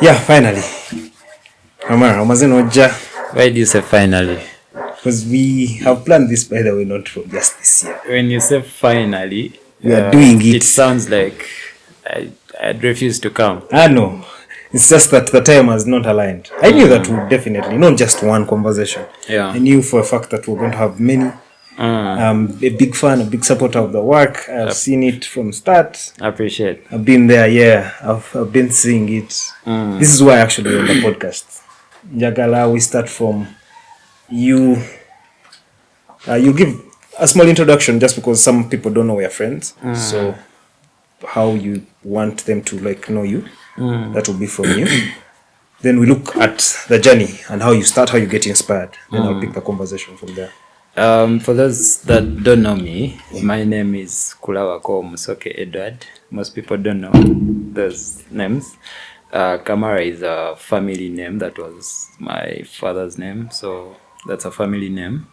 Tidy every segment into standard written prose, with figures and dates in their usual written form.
Yeah, finally. Why do you say finally? Because we have planned this, by the way, not from just this year. When you say finally, we are doing it. It sounds like I'd refuse to come. No. It's just that the time has not aligned. I knew that we would definitely, not just one conversation. Yeah. I knew for a fact that we're going to have many. A big fan, a big supporter of the work. I've seen it from start. I appreciate. I've been there, yeah. I've been seeing it. This is why actually on the podcast. Jagala, we start from you. You give a small introduction just because some people don't know we're friends. So how you want them to know you. That will be from you. Then we look at the journey and how you start, how you get inspired. Then I'll pick the conversation from there. For those that don't know me, my name is Kulabako Musoke Edward. Most people don't know those names. Kamara is a family name. That was my father's name, so that's a family name.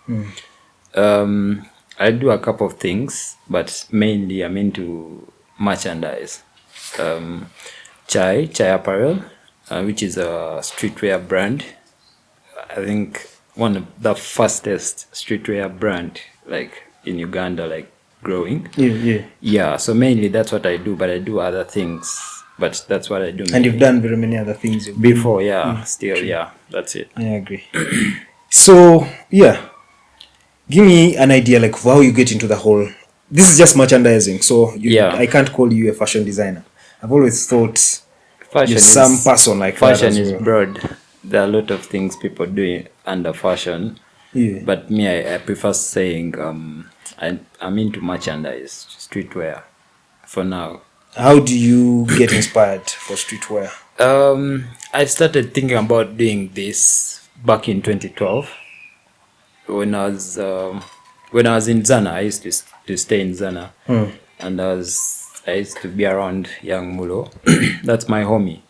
I do a couple of things, but mainly I'm into merchandise. Chai Apparel, which is a streetwear brand. I think one of the fastest streetwear brand in Uganda, growing. Yeah, so mainly that's what I do, but I do other things, but that's what I do mainly. And you've done very many other things before. Still, that's it. I agree. So give me an idea of how you get into the whole. This is just merchandising, so I can't call you a fashion designer. I've always thought fashion you're some person like fashion that is broad. There are a lot of things people do under fashion, but me, I prefer saying I'm into merchandise, streetwear, for now. How do you get inspired for streetwear? I started thinking about doing this back in 2012 when I was in Zana. I used to stay in Zana, and I used to be around Young Mulo. That's my homie.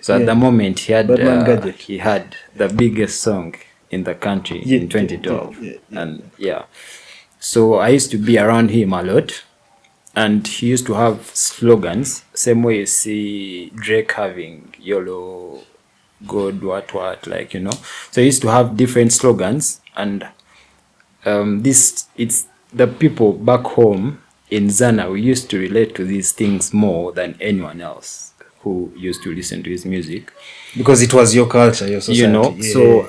So at the moment he had the biggest song in the country in 2012, so I used to be around him a lot, and he used to have slogans, same way you see Drake having YOLO, God, what, so he used to have different slogans, and it's the people back home in Zana, we used to relate to these things more than anyone else who used to listen to his music, because it was your culture, your society. So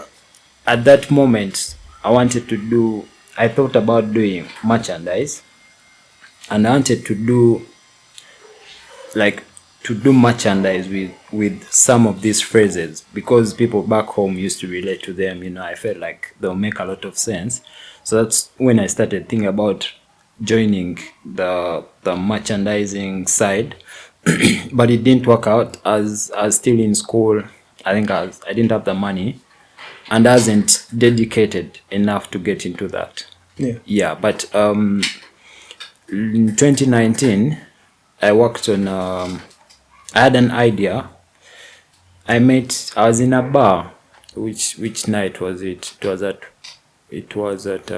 at that moment I thought about doing merchandise, and I wanted to do merchandise with some of these phrases, because people back home used to relate to them. I felt like they'll make a lot of sense. So that's when I started thinking about joining the merchandising side. But it didn't work out, as I was still in school. I think I didn't have the money, and I wasn't dedicated enough to get into that. But in 2019 I worked on I had an idea. I was in a bar. Which night was it? It was at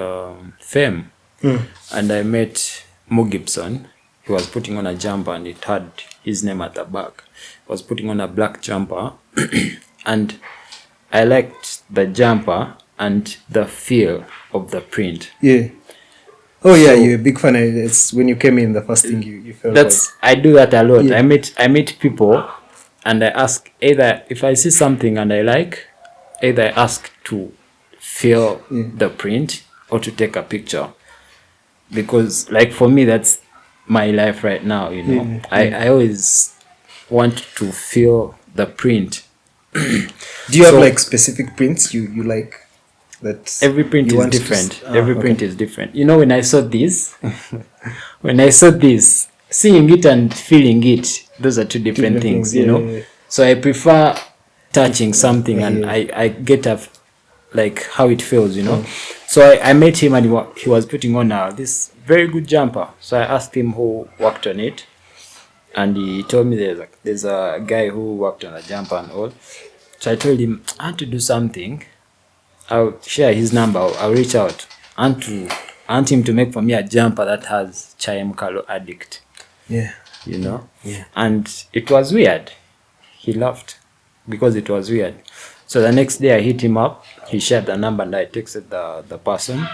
Fame. And I met Mo Gibson. He was putting on a jumper and it had his name at the back. He was putting on a black jumper and I liked the jumper and the feel of the print. You're a big fan. It's when you came in, the first thing you felt. I do that a lot. I meet people and I ask, either if I see something and I like, either I ask to feel the print or to take a picture, because for me that's my life right now. I always want to feel the print. Do you have specific prints you like? That every print is different. Every print is different. When I saw this, seeing it and feeling it, those are two different things. So I prefer touching something and I get how it feels. So I met him and he was putting on this very good jumper. So I asked him who worked on it, and he told me there's a guy who worked on a jumper and all. So I told him, I want to do something. I'll share his number. I'll reach out. I want him to make for me a jumper that has Chai Mukalu Addict. And it was weird. He laughed. because it was weird. So the next day I hit him up. He shared the number and I texted the person,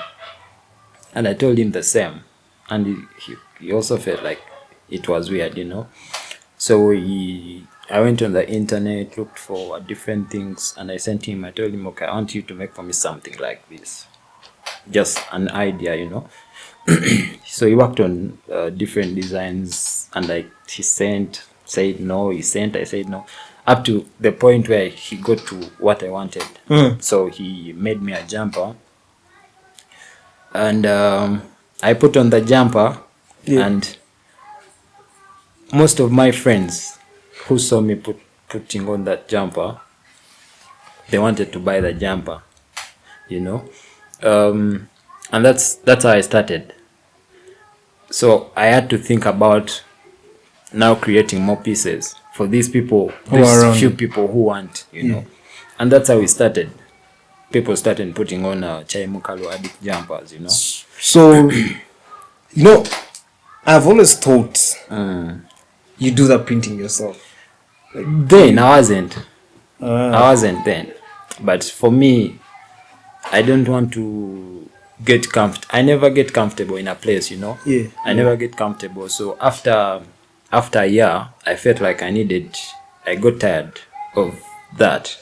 and I told him the same. And he also felt like it was weird, So I went on the internet, looked for different things, and I sent him. I told him, okay, I want you to make for me something like this, just an idea, So he worked on different designs, and like he said no, I said no, up to the point where he got to what I wanted. So he made me a jumper, and I put on the jumper, and most of my friends who saw me putting on that jumper, they wanted to buy the jumper, and that's how I started. So I had to think about now creating more pieces for these people, these few people who want, and that's how we started. People started putting on Chai Mukalu Addict jumpers, So, I've always thought you do the printing yourself. Then I wasn't then. But for me, I don't want to get comfortable. I never get comfortable in a place, I never get comfortable. So after a year, I felt like I got tired of that.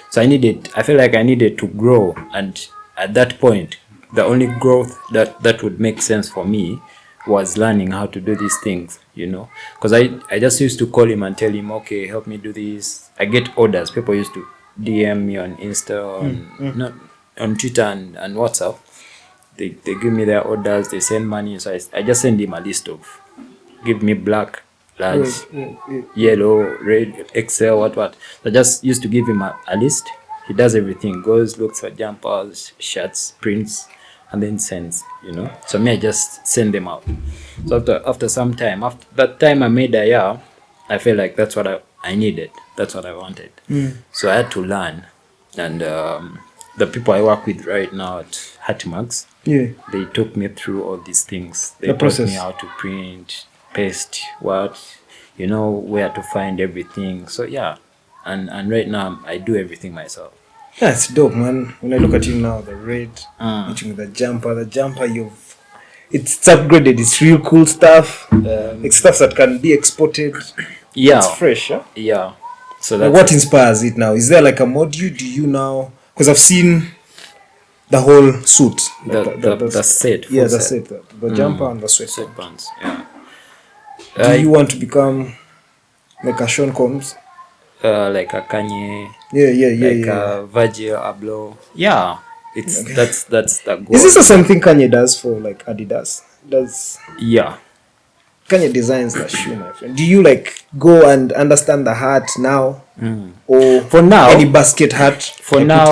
So I felt like I needed to grow. And at that point, the only growth that would make sense for me was learning how to do these things, because I just used to call him and tell him, okay, help me do this. I get orders. People used to DM me on Insta, on Twitter and WhatsApp. They give me their orders, they send money. So I just send him a list of, give me black, large, yellow, red, XL, what. So I just used to give him a list. He does everything, goes, looks for jumpers, shirts, prints, and then sends, So me, I just send them out. So after some time, after that time I made a year, I felt like that's what I needed. That's what I wanted. So I had to learn. And the people I work with right now at Hatmax, they took me through all these things. They taught me how to print, paste, where to find everything. So yeah, and right now I do everything myself. That's dope, man. When I look at you now, the red, the jumper, it's upgraded. It's real cool stuff. It's stuff that can be exported. Yeah, it's fresh. Huh? Yeah. So that's what inspires it now? Is there like a module? Do you now? Because I've seen the whole suit, the set. Yeah, the set, the jumper and the sweatpants. Yeah. Do you want to become like a Sean Combs? Like a Kanye. Yeah. A Virgil Abloh. Yeah. That's the goal. Is this the same thing Kanye does for like Adidas? Yeah. Kanye designs the shoe, my friend. Do you like go and understand the hat now? Or for now, any basket hat? For now,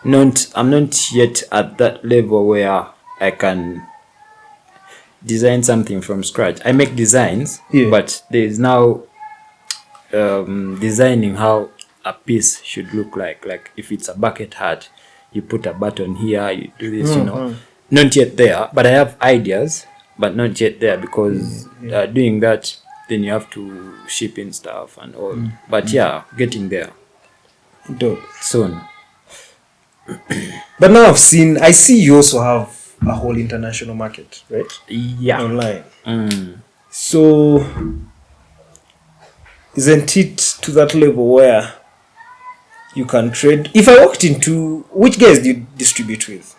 I'm not yet at that level where I can design something from scratch. I make designs, but there's now designing how a piece should look like. Like if it's a bucket hat, you put a button here, you do this, Not yet there, but I have ideas, but not yet there because doing that, then you have to ship in stuff and all. But getting there. Dope. Soon. But now I see you also have a whole international market, right? Yeah. Online. So isn't it to that level where you can trade? If I walked into, which guys do you distribute with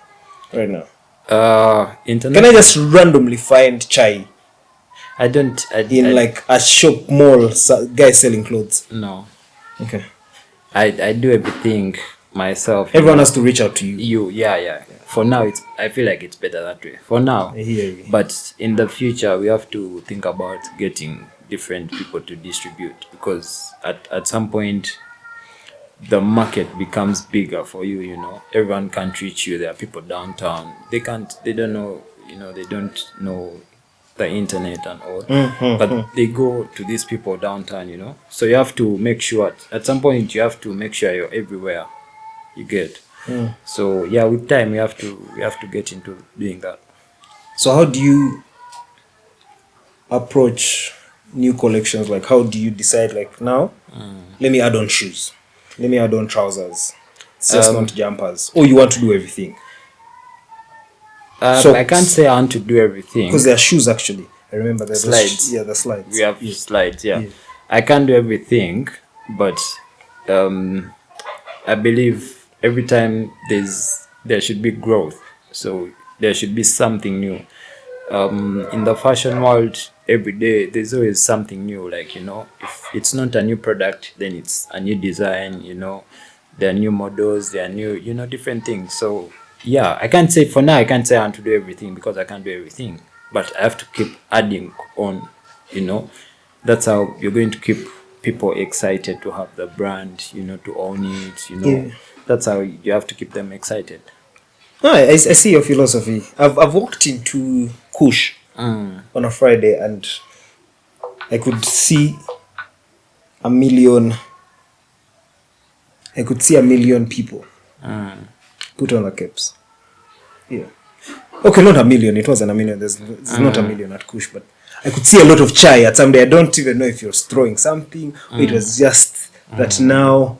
right now? Can I just randomly find Chai? In like a shop mall, guys selling clothes? No. Okay. I do everything myself. Everyone has to reach out to you. Yeah. For now, I feel like it's better that way. For now. I hear you. But in the future, we have to think about getting different people to distribute, because at some point the market becomes bigger for you. Everyone can't reach you. There are people downtown, they don't know the internet and all, but they go to these people downtown, so you have to make sure at some point you have to make sure you're everywhere, you get. So with time we have to get into doing that. So how do you approach new collections? Like, how do you decide, like, now, let me add on shoes, let me add on trousers, it's just not jumpers, or you want to do everything? I can't say I want to do everything. Because there are shoes, actually. I remember there's slides. The slides. We have slides, yeah. I can't do everything, but I believe every time there should be growth. So there should be something new. In the fashion world, every day there's always something new. Like, you know, if it's not a new product, then it's a new design. You know, there are new models, there are new, you know, different things. So yeah, I can't say for now. I can't say I want to do everything because I can't do everything. But I have to keep adding on. You know, that's how you're going to keep people excited to have the brand. You know, to own it. You know, that's how you have to keep them excited. I see your philosophy. I've walked into Kush on a Friday and I could see a million people put on the caps. Yeah. Okay, not a million. It wasn't a million. There's not a million at Kush, but I could see a lot of chai at some day. I don't even know if you're throwing something. Or it was just that now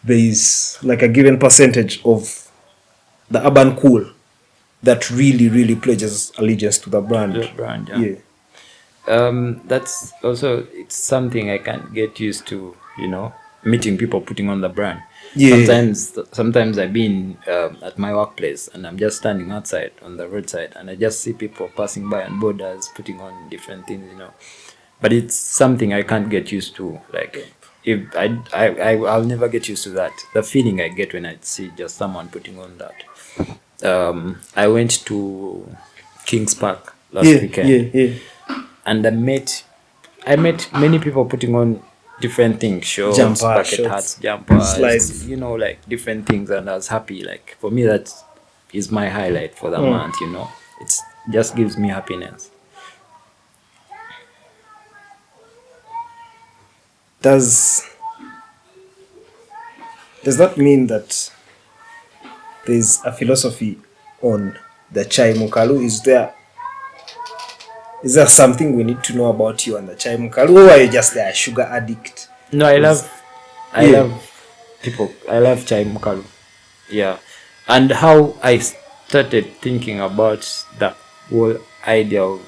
there is like a given percentage of the urban cool that really, really pledges allegiance to the brand. The brand, yeah. That's also, it's something I can't get used to, you know, meeting people putting on the brand. Yeah. Sometimes I've been at my workplace and I'm just standing outside on the roadside and I just see people passing by on borders putting on different things, you know. But it's something I can't get used to. Like, if I'll never get used to that. The feeling I get when I see just someone putting on that. I went to Kings Park last weekend, and I met many people putting on different things, shorts, bucket hats, jumpers, slides, you know, like different things, and I was happy. Like, for me, that is my highlight for the month. You know, it just gives me happiness. Does that mean that there's a philosophy on the Chai Mukalu? Is there something we need to know about you and the Chai Mukalu, or are you just a sugar addict? No, I love people. I love Chai Mukalu. Yeah. And how I started thinking about the whole idea of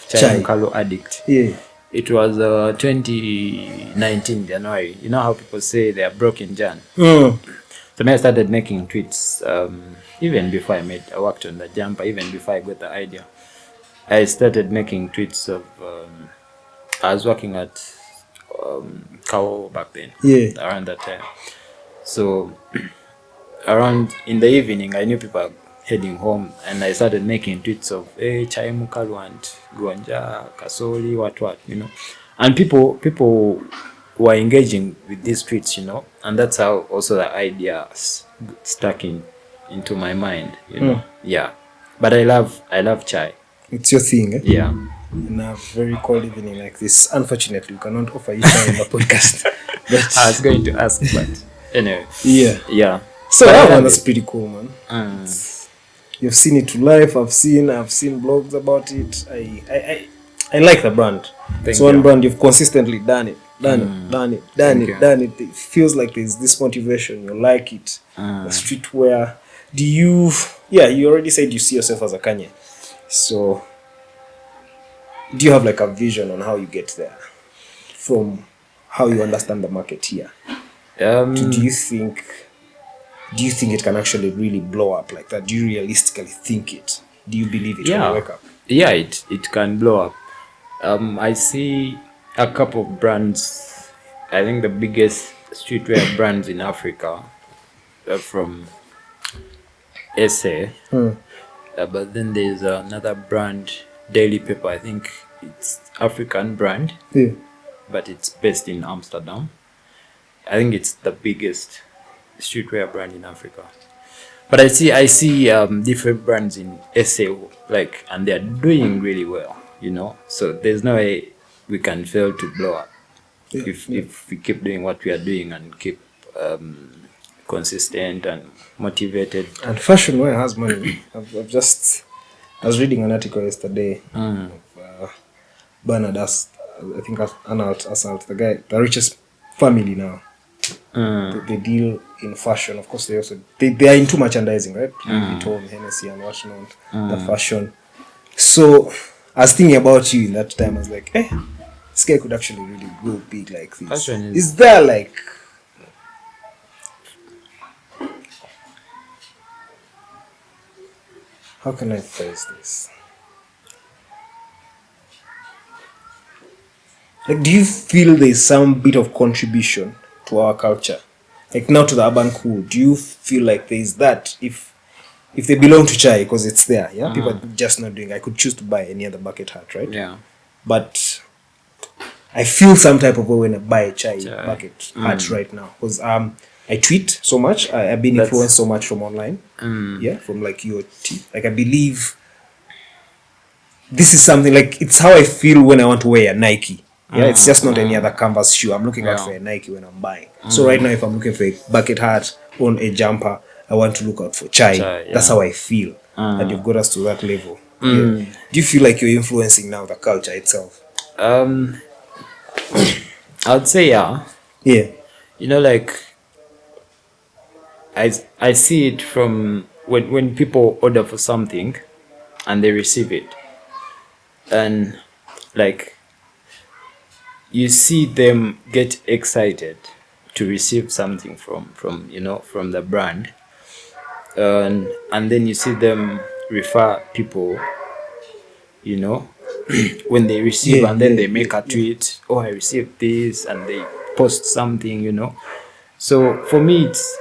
Chai Mukalu Addict. Yeah. It was 2019 January. You know how people say they are broke in Jan? So then I started making tweets. Even before I worked on the jumper, even before I got the idea. I started making tweets of, I was working at Kao back then, around that time. So around in the evening, I knew people were heading home, and I started making tweets of, hey, Chai Mukalu and Gonja, Kasoli, what, you know. And people were engaging with these tweets, you know, and that's how also the idea stuck into my mind, you know. Yeah. But I love chai. It's your thing, eh? Yeah. In a very cold evening like this, unfortunately, we cannot offer you chai in the podcast. But I was going to ask, but anyway. Yeah. So that one is pretty cool, man. You've seen it to life. I've seen blogs about it. I like the brand. It's one brand you've consistently done it. It feels like there's this motivation. You like it. The streetwear. You already said you see yourself as a Kanye. So, do you have like a vision on how you get there? From how you understand the market here? Do you think it can actually really blow up like that? Do you realistically think it? Do you believe it when you wake up? Yeah, it can blow up. I see a couple of brands. I think the biggest streetwear brands in Africa are from SA. But then there's another brand, Daily Paper. I think it's African brand, but it's based in Amsterdam. I think it's the biggest streetwear brand in Africa. But I see different brands in SA, like, and they're doing really well, you know. So there's no way we can fail to blow up if we keep doing what we are doing and keep consistent and motivated. And fashion wear has money. I was reading an article yesterday of Bernard I think Assault, the guy, the richest family now. They deal in fashion. Of course, they are into merchandising, right? Louis Vuitton, Hennessy, and whatnot. The fashion. So I was thinking about you in that time. I was like, this guy could actually really go big like this. Fashion is there like, how can I phrase this? Like, do you feel there's some bit of contribution to our culture? Like now to the urban cool, do you feel like there's that if they belong to Chai because it's there, yeah? People are just not doing. I could choose to buy any other bucket hat, right? Yeah. But I feel some type of way when I buy a Chai bucket hat right now because I tweet so much. I've been influenced so much from online. Yeah, from like like I believe this is something like it's how I feel when I want to wear a Nike. Yeah, it's just not any other canvas shoe. I'm looking out for a Nike when I'm buying. So right now, if I'm looking for a bucket hat on a jumper, I want to look out for Chai. That's how I feel. And you've got us to that level. Yeah. Do you feel like you're influencing now the culture itself? I'd say yeah. Yeah. You know, like I see it from when people order for something and they receive it. And like you see them get excited to receive something from the brand, and then you see them refer people, when they receive, and then they make a tweet, oh, I received this, and they post something, so for me it's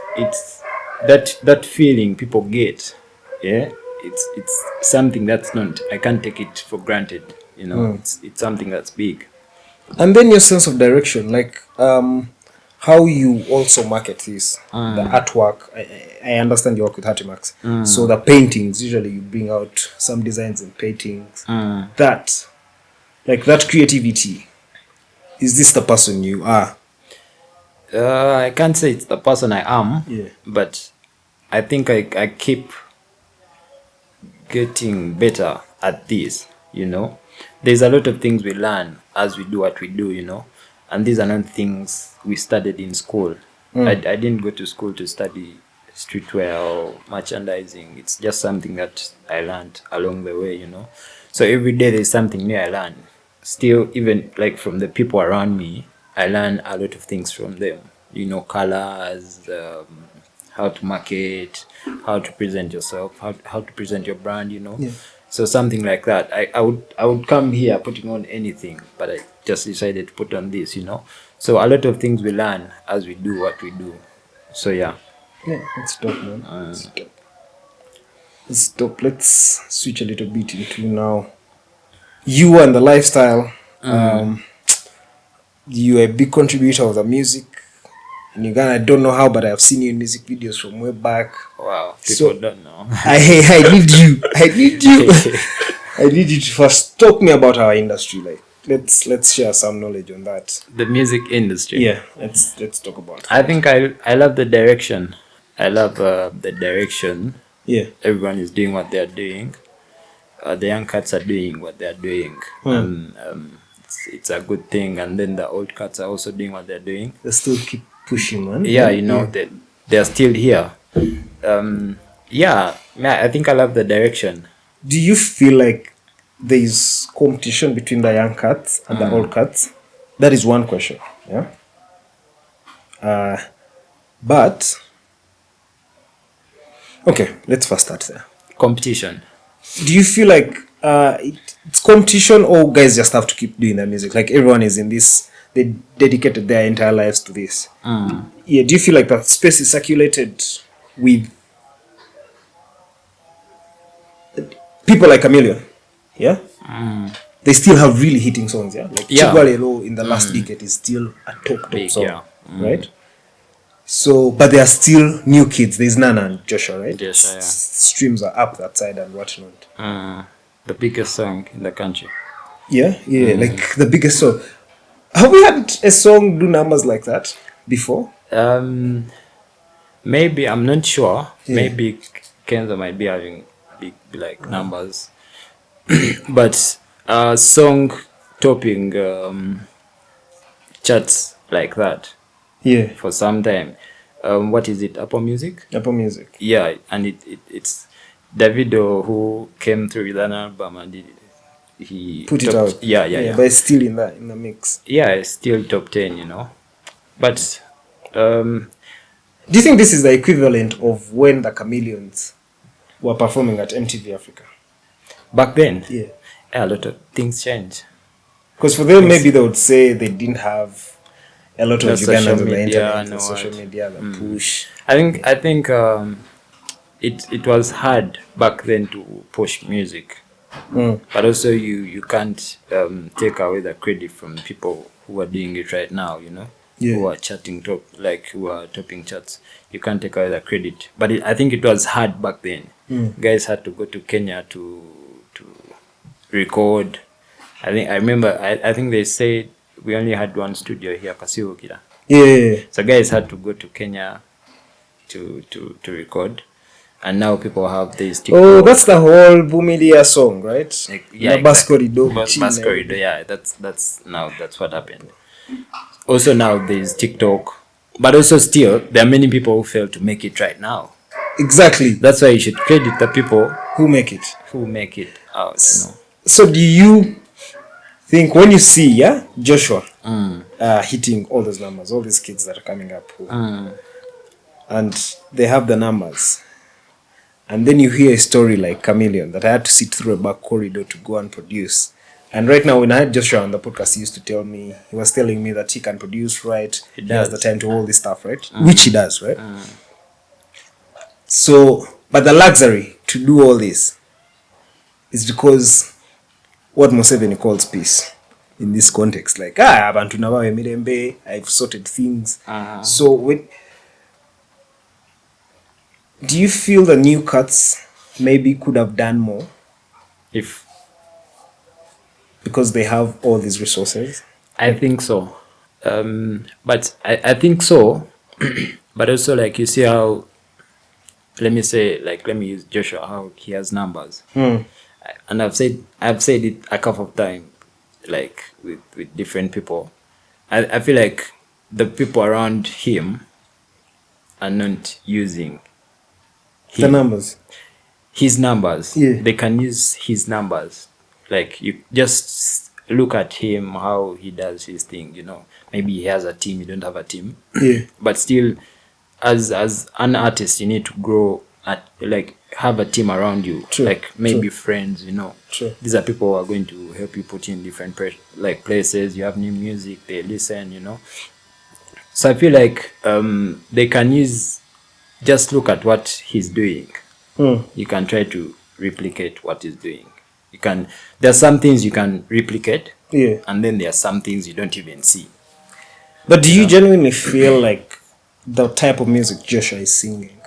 that feeling people get. Yeah, it's something that's not, I can't take it for granted. It's something that's big. And then your sense of direction, like how you also market this, the artwork. I understand you work with Hatimax. So the paintings, usually you bring out some designs and paintings. That creativity, is this the person you are? I can't say it's the person I am, but I think I keep getting better at this, There's a lot of things we learn as we do what we do, and these are not things we studied in school. I didn't go to school to study streetwear or merchandising. It's just something that I learned along the way, So every day there's something new I learn. Still, even like from the people around me, I learn a lot of things from them. Colors, how to market, how to present yourself, how to present your brand, So something like that. I would come here putting on anything, but I just decided to put on this, So a lot of things we learn as we do what we do. So yeah. Yeah, that's dope, man. That's dope. Let's switch a little bit into now you and the lifestyle. You're a big contributor of the music in Uganda. I don't know how, but I've seen you in music videos from way back. Wow, people don't know. I need you. I need you to first talk me about our industry. Like, let's share some knowledge on that. The music industry. Yeah, let's talk about it. I think I love the direction. I love the direction. Yeah. Everyone is doing what they're doing. The young cats are doing what they're doing. It's a good thing. And then the old cats are also doing what they're doing. They still keep pushing, man. Yeah, they're still here. I think I love the direction. Do you feel like there's competition between the young cats and the old cats? That is one question. Yeah. But okay, let's first start there. Competition. Do you feel like it's competition, or guys just have to keep doing their music? Like everyone is in this, they dedicated their entire lives to this. Yeah. Do you feel like that space is circulated with people like Chameleon? Yeah. They still have really hitting songs. Yeah. Like Chigwalelo in the last decade is still a top song. Yeah. Right. So, but there are still new kids. There's Nana and Joshua, right? Yes, yeah. Streams are up that side and whatnot. The biggest song in the country. Yeah, like the biggest song. Have we had a song do numbers like that before? Maybe, I'm not sure. Yeah. Maybe Kenzo might be having big numbers. But song topping charts like that Yeah. for some time. What is it? Apple Music? Apple Music. Yeah, and it's Davido who came through with an album and he Put it topped, out. Yeah. But it's still in the mix. Yeah, it's still top 10, you know. But do you think this is the equivalent of when the Chameleons were performing at MTV Africa? back then, Yeah. a lot of things change. Because for them, maybe they would say they didn't have a lot of No social Ugandans on the media, internet, no no social what. media, the push. I think it was hard back then to push music, but also you can't take away the credit from people who are doing it right now. You know, Yeah. who are who are topping charts. You can't take away the credit, but I think it was hard back then. Guys had to go to Kenya to record. I remember. I think they said we only had one studio here, Kasiwokira. Yeah. So guys had to go to Kenya to record, and now people have this. Oh, that's the whole Bumilia song, right? Yeah, Bus corridor. Bus corridor. Yeah, that's what happened. Also now there's TikTok, but also still there are many people who fail to make it right now. Exactly. That's why you should credit the people Who make it? out. You know. So do you think when you see Joshua hitting all those numbers, all these kids that are coming up and they have the numbers, and then you hear a story like Chameleon that I had to sit through a back corridor to go and produce, and right now when I had Joshua on the podcast, he used to tell me, he was telling me that he can produce, right? He has the time to all this stuff, right? Which he does, right? So, but the luxury to do all this is because what Museveni calls peace in this context, like abantu nabawe mirembe, I've sorted things. So do you feel the new cuts maybe could have done more because they have all these resources? I think so, but I think so, but also like you see how, let me use Joshua, how he has numbers. And I've said it a couple of times, like with different people. I feel like the people around him are not using the numbers. His numbers. Yeah. They can use his numbers. Like you just look at him, how he does his thing, you know. Maybe he has a team, you don't have a team. Yeah. But still, as an artist, you need to grow have a team around you. True. Like maybe friends, you know. True. These are people who are going to help you put in different places. You have new music, they listen, you know. So I feel like they can just look at what he's doing. You can try to replicate what he's doing. There's some things you can replicate, and then there are some things you don't even see. But do you genuinely feel like the type of music Joshua is singing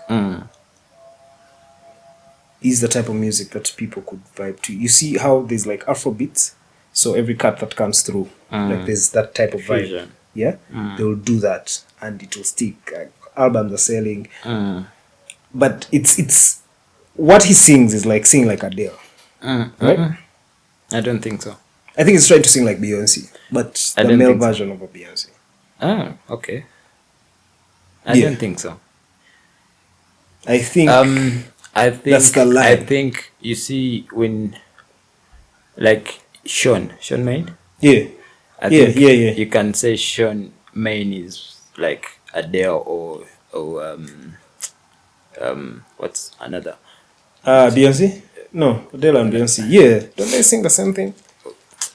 is the type of music that people could vibe to? You see how there's like Afro beats, so every cut that comes through, like there's that type of vibe. Fusion. Yeah, they will do that, and it will stick. Albums are selling, but it's what he sings is like singing like Adele, right? I don't think so. I think he's trying to sing like Beyonce, but the male version of a Beyonce. Oh, okay. I don't think so. I think that's the line. I think you see when like Sean Main. Yeah. I think you can say Sean Main is like Adele or what's another? Beyonce? No, Adele and Beyonce. Yeah. Don't they sing the same thing?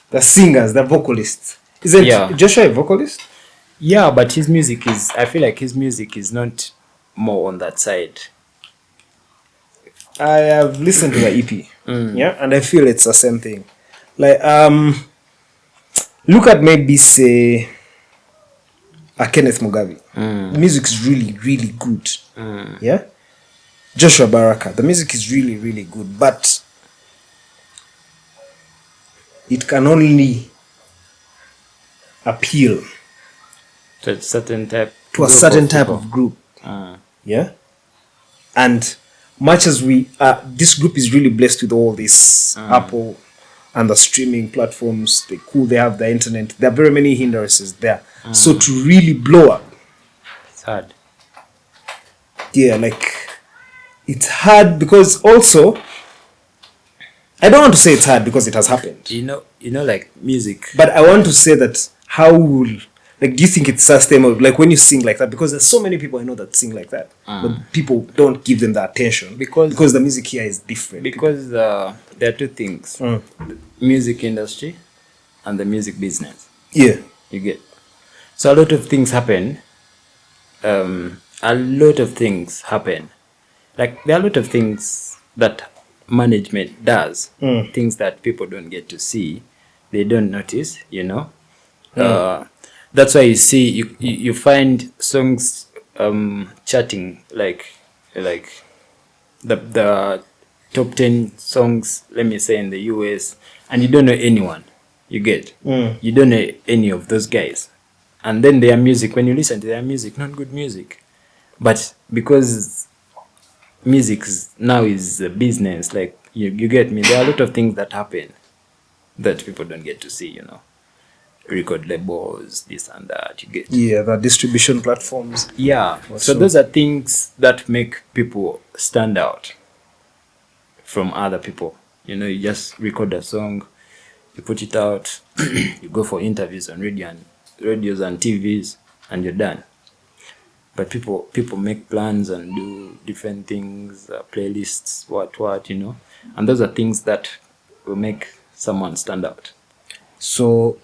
The singers, the vocalists. Isn't Joshua a vocalist? Yeah, but I feel like his music is not more on that side. I have listened to the EP. Yeah, and I feel it's the same thing. Like, look at maybe say a Kenneth Mugabe. The music is really, really good. Yeah? Joshua Baraka. The music is really, really good, but it can only appeal to a certain type of group. Yeah? And much as this group is really blessed with all this Apple and the streaming platforms, they cool, they have the internet. There are very many hindrances there. So to really blow up, It's hard. yeah, like it's hard because also I don't want to say it's hard because it has happened. You know, like music. But I want to say that how will, like, do you think it's sustainable? Like when you sing like that, because there's so many people I know that sing like that, but people don't give them the attention because the music here is different. Because there are two things: the music industry and the music business. Yeah. You get. So a lot of things happen. A lot of things happen. Like there are a lot of things that management does, things that people don't get to see, they don't notice, you know. That's why you see you find songs charting like the top 10 songs, let me say, in the US, and you don't know anyone. You get, you don't know any of those guys, and then their music, when you listen to their music, not good music, but because music now is a business, like you get me, there are a lot of things that happen that people don't get to see, you know. Record labels, this and that, you get. Yeah, the distribution platforms. Yeah, so those are things that make people stand out from other people. You know, you just record a song, you put it out, you go for interviews on radios and TVs, and you're done. But people make plans and do different things, playlists, what, you know. And those are things that will make someone stand out. So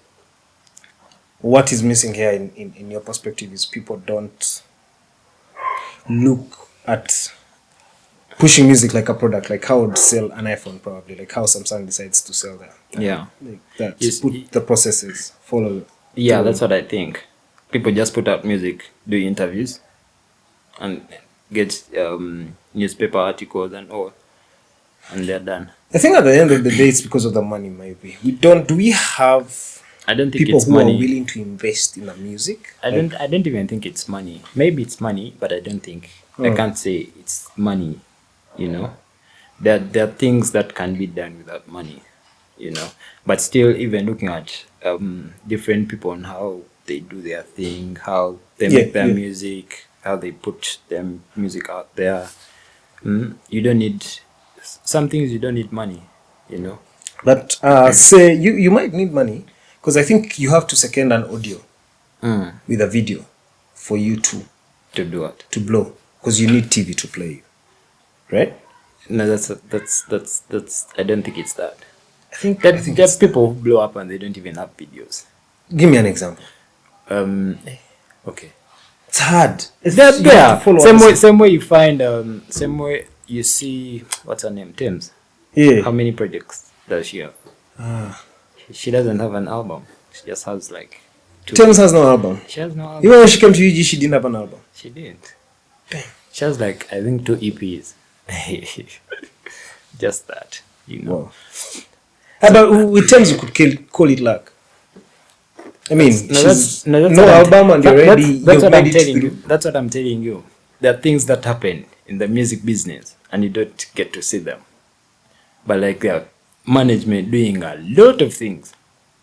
what is missing here in your perspective is people don't look at pushing music like a product, like how would sell an iPhone probably, like how Samsung decides to sell that. Yeah. Like that. Put the processes, follow. Yeah, that's what I think. People just put out music, do interviews, and get newspaper articles and all, and they're done. I think at the end of the day, it's because of the money, maybe. Do we have I don't think people it's who money. are willing to invest in the music? I don't even think it's money. Maybe it's money, but I don't think. I can't say it's money, you know. There are things that can be done without money, you know. But still, even looking at different people and how they do their thing, how they make their music, how they put their music out there. You don't need some things. You don't need money, you know. But say you might need money because I think you have to second an audio with a video for you to do what? To blow, because you need TV to play you, right? No, that's. I don't think it's that. I think there are people who blow up and they don't even have videos. Give me an example. Okay. It's hard. Same way you find same way you see, what's her name, Thames. Yeah. How many projects does she have? She doesn't have an album. She just has like 2. Thames has no album. She has no album. Even when she came to UG, she didn't have an album. She didn't. She has like, I think, 2 EPs. Just that, you know. Wow. But with Thames, you could call it luck. I mean, that's no album and you're ready. That's what I'm telling you. That's what I'm telling you. There are things that happen in the music business and you don't get to see them. But like there are management doing a lot of things,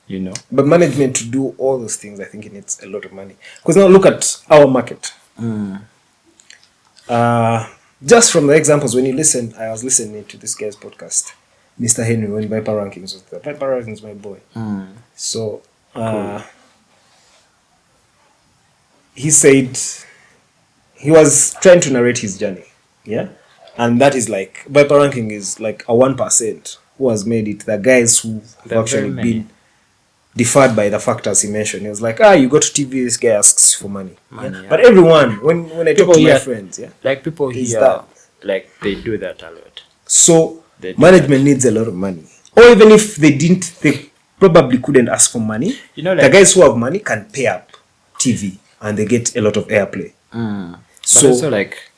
you know. But management to do all those things, I think it needs a lot of money. Because now look at our market. Just from the examples, when you listen, I was listening to this guy's podcast, Mr. Henry, when Viper Rankings was there. Viper Rankings is my boy. So cool. He said he was trying to narrate his journey, yeah, and that is like Viper Ranking is like a 1% who has made it. The guys who have actually been deferred by the factors he mentioned. He was like, you go to TV, this guy asks for money. Yeah? But everyone, when I talk to my friends, like people here, like they do that a lot. So management needs a lot of money, or even if they didn't, they probably couldn't ask for money. You know, like, the guys who have money can pay up TV and they get a lot of airplay. So also, like,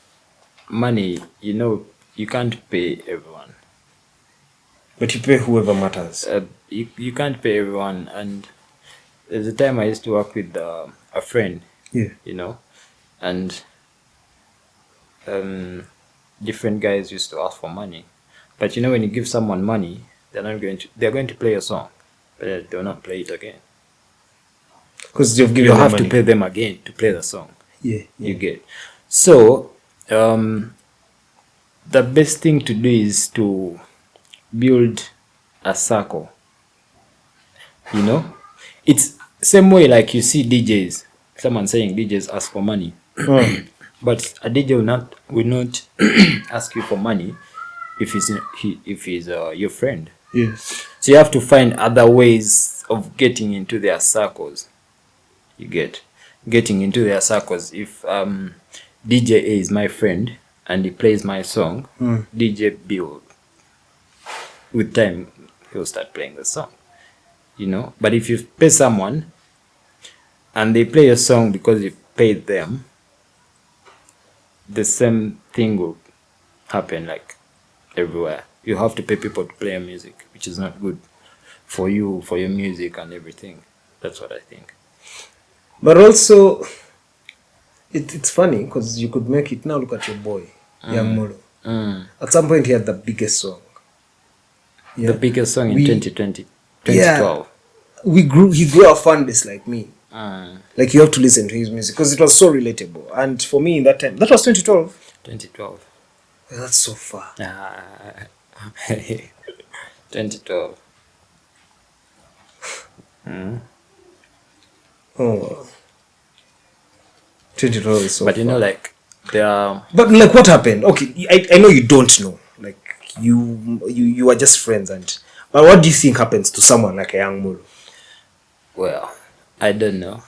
money, you know, you can't pay everyone. But you pay whoever matters. You can't pay everyone. And there's a time I used to work with a friend, you know, and different guys used to ask for money. But, you know, when you give someone money, they're going to play a song, but they'll not play it again. Because you've given You them have money. to pay them again to play the song. Yeah. You get. So, the best thing to do is to build a circle. You know, it's same way like you see DJs. Someone saying DJs ask for money, but a DJ will not ask you for money if he's your friend. Yes. So you have to find other ways of getting into their circles. You get getting into their circles. If DJ A is my friend and he plays my song, DJ B will, with time, he'll start playing the song. You know, but if you pay someone and they play a song because you paid them, the same thing will happen like everywhere. You have to pay people to play your music, which is not good for you, for your music and everything. That's what I think. But also, it's funny because you could make it now. Look at your boy, Young Molo. At some point, he had the biggest song. The biggest song in 2020, 2012. Yeah, he grew a fan base like me. Like you have to listen to his music because it was so relatable. And for me in that time, that was 2012. 2012. That's so far. 2012. Oh, 2012 is so But far. you know, like there are. But like, what happened? Okay, I know you don't know. Like you are just friends, but what do you think happens to someone like a Young Molo? Well, I don't know.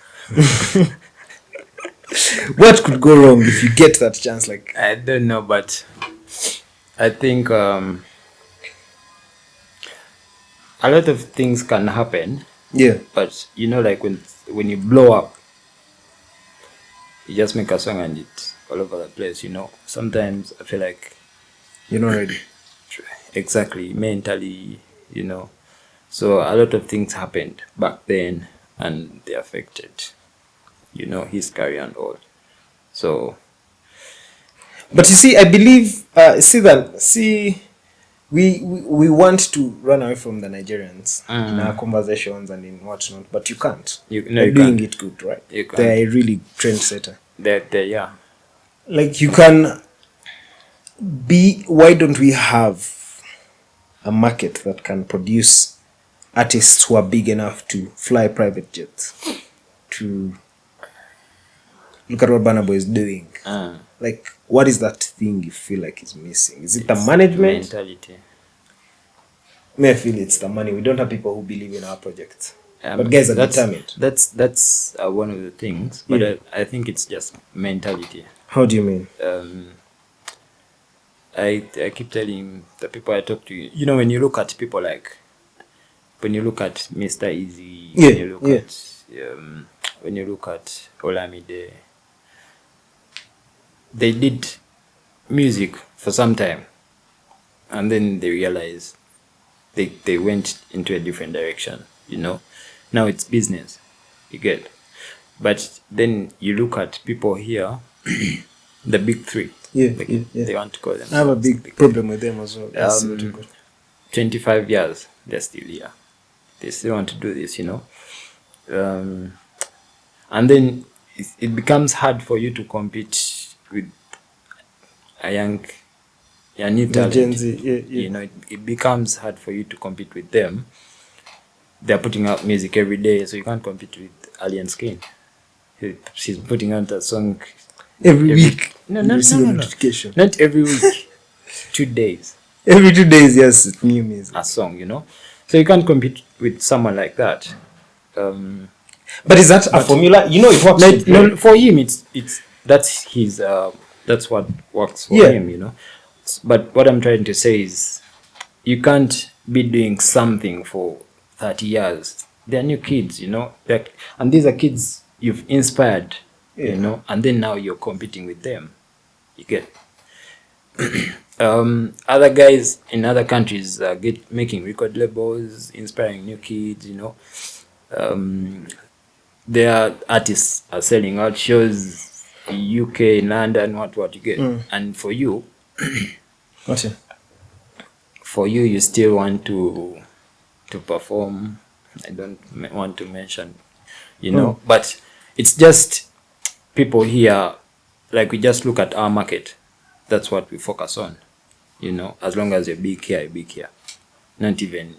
What could go wrong if you get that chance? Like, I don't know, but I think a lot of things can happen. yeah, But you know, like when you blow up, you just make a song and it's all over the place. You know, sometimes I feel like you're not ready. exactly mentally, you know. So a lot of things happened back then, and they affected, you know, his career and all. So, But you see, I believe, we want to run away from the Nigerians in our conversations and in whatnot, but you can't. They're doing it good, right? You can't. They're a really trendsetter. Yeah. Like you can be. Why don't we have a market that can produce artists who are big enough to fly private jets? To look at what Burna Boy is doing. Like, what is that thing you feel like is missing? Is it the management? Mentality. I feel it's the money. We don't have people who believe in our project. But guys are determined. That's one of the things. But Yeah. I think it's just mentality. How do you mean? I keep telling the people I talk to, you know, when you look at people like, when you look at Mr. Easy, Yeah, when you look yeah. when you look at Olamide, they did music for some time, and then they realized they went into a different direction, you know. Now it's business, you get. But then you look at people here, the big three. Yeah, Like, yeah. they want to call them. I have a big problem with them as well. That's what you got. 25 years, they're still here. They still want to do this, you know. And then it becomes hard for you to compete with a new talent. Gen Z, yeah. You know, it becomes hard for you to compete with them. They're putting out music every day, so you can't compete with Alien Skin. She's putting out a song Every week. No, you receive a notification. Not every week. 2 days. Every 2 days, yes, it's new music. A song, you know. So you can't compete with someone like that. But is that a formula? You know, it works. Like, with them. no, for him, that's his that's what works for him, you know. But what I'm trying to say is, you can't be doing something for 30 years. They're new kids, you know. And these are kids you've inspired, you know. And then now you're competing with them. You get. Other guys in other countries making record labels, inspiring new kids, you know. Their artists are selling out shows, UK, London, what you get. And for you, Okay. you still want to to perform. I don't want to mention, but it's just people here, like we just look at our market. That's what we focus on, as long as you're big here, you're big here. Not even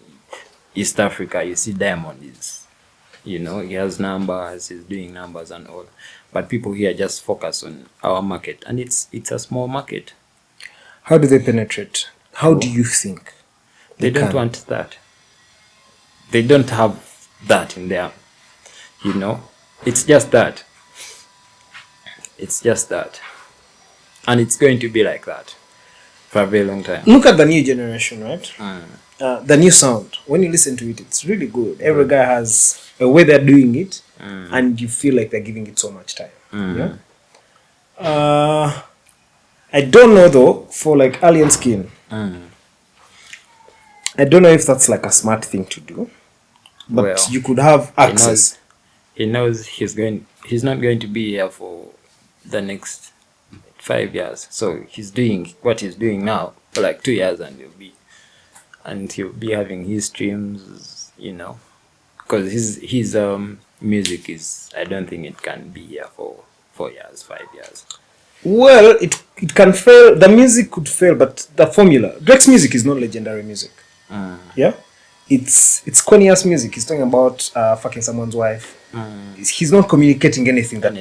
East Africa, you see Diamond is, he has numbers, he's doing numbers and all. But people here just focus on our market, and it's a small market. How do they penetrate? How do you think? They don't want that. They don't have that in there, It's just that. It's just that. And it's going to be like that for a very long time. Look at the new generation, right? The new sound. When you listen to it, it's really good. Every guy has a way they're doing it, and you feel like they're giving it so much time. Yeah. I don't know though, for like Alien Skin. I don't know if that's like a smart thing to do, but you could have access. He knows he's not going to be here for the next 5 years. So he's doing what he's doing now for like 2 years, and he'll be having his streams, because his music is, I don't think it can be here for 4 years, 5 years. Well, it can fail. The music could fail, but the formula. Drake's music is not legendary music. Yeah, it's corny ass music. He's talking about fucking someone's wife. He's not communicating anything that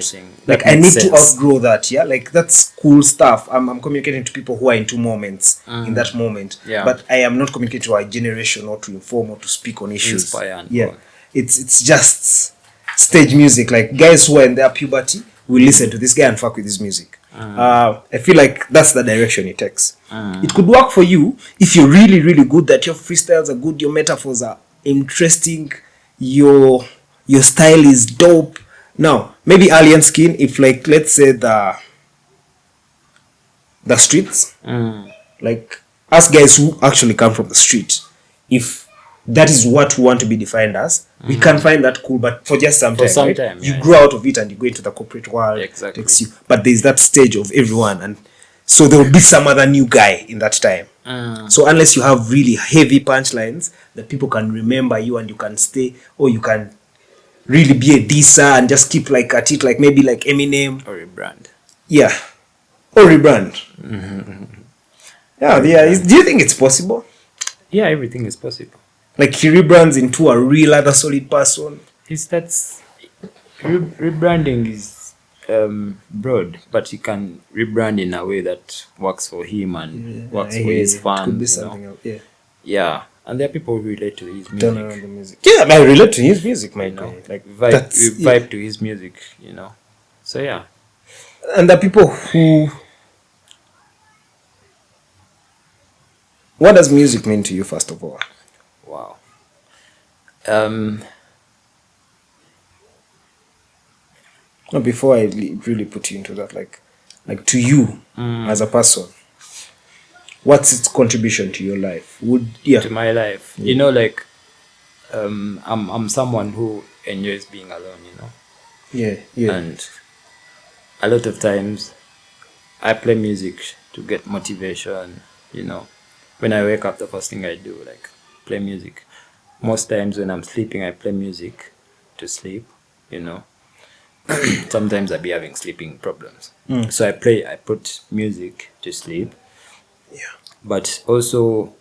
like I need to outgrow that. Yeah, like that's cool stuff. I'm communicating to people who are in two moments in that moment. Yeah. But I am not communicating to our generation or to inform or to speak on issues. Inspire. Yeah, it's just stage music. Like guys who are in their puberty will listen to this guy and fuck with his music. I feel like that's the direction it takes. It could work for you if you're really, really good, that your freestyles are good, your metaphors are interesting, your style is dope. Now, maybe Alien Skin, if like, let's say the streets, like us guys who actually come from the street, if that is what we want to be defined as, we can find that cool, but for just some time, right? You grow out of it and you go into the corporate world. Exactly. Takes you, but there's that stage of everyone, and so there will be some other new guy in that time. So unless you have really heavy punchlines that people can remember you and you can stay, or you can really be a disser and just keep like at it, like maybe like Eminem or rebrand. Yeah, or rebrand. Yeah. Do you think it's possible? Yeah, everything is possible. Like he rebrands into a real other solid person. Rebranding is broad, but he can rebrand in a way that works for him and works for his fans. Could be something else. Yeah, and there are people who relate to his music. Turn around the music. Yeah, I relate to his music, my guy. Like vibe to his music, So yeah. And the people who. What does music mean to you, first of all? Wow. Before I really put you into that, like to you as a person, what's its contribution to your life? To my life, I'm someone who enjoys being alone, Yeah. And a lot of times, I play music to get motivation. When I wake up, the first thing I do, like, play music. Most times when I'm sleeping, I play music to sleep, Sometimes I be having sleeping problems. So I put music to sleep. Yeah. But also,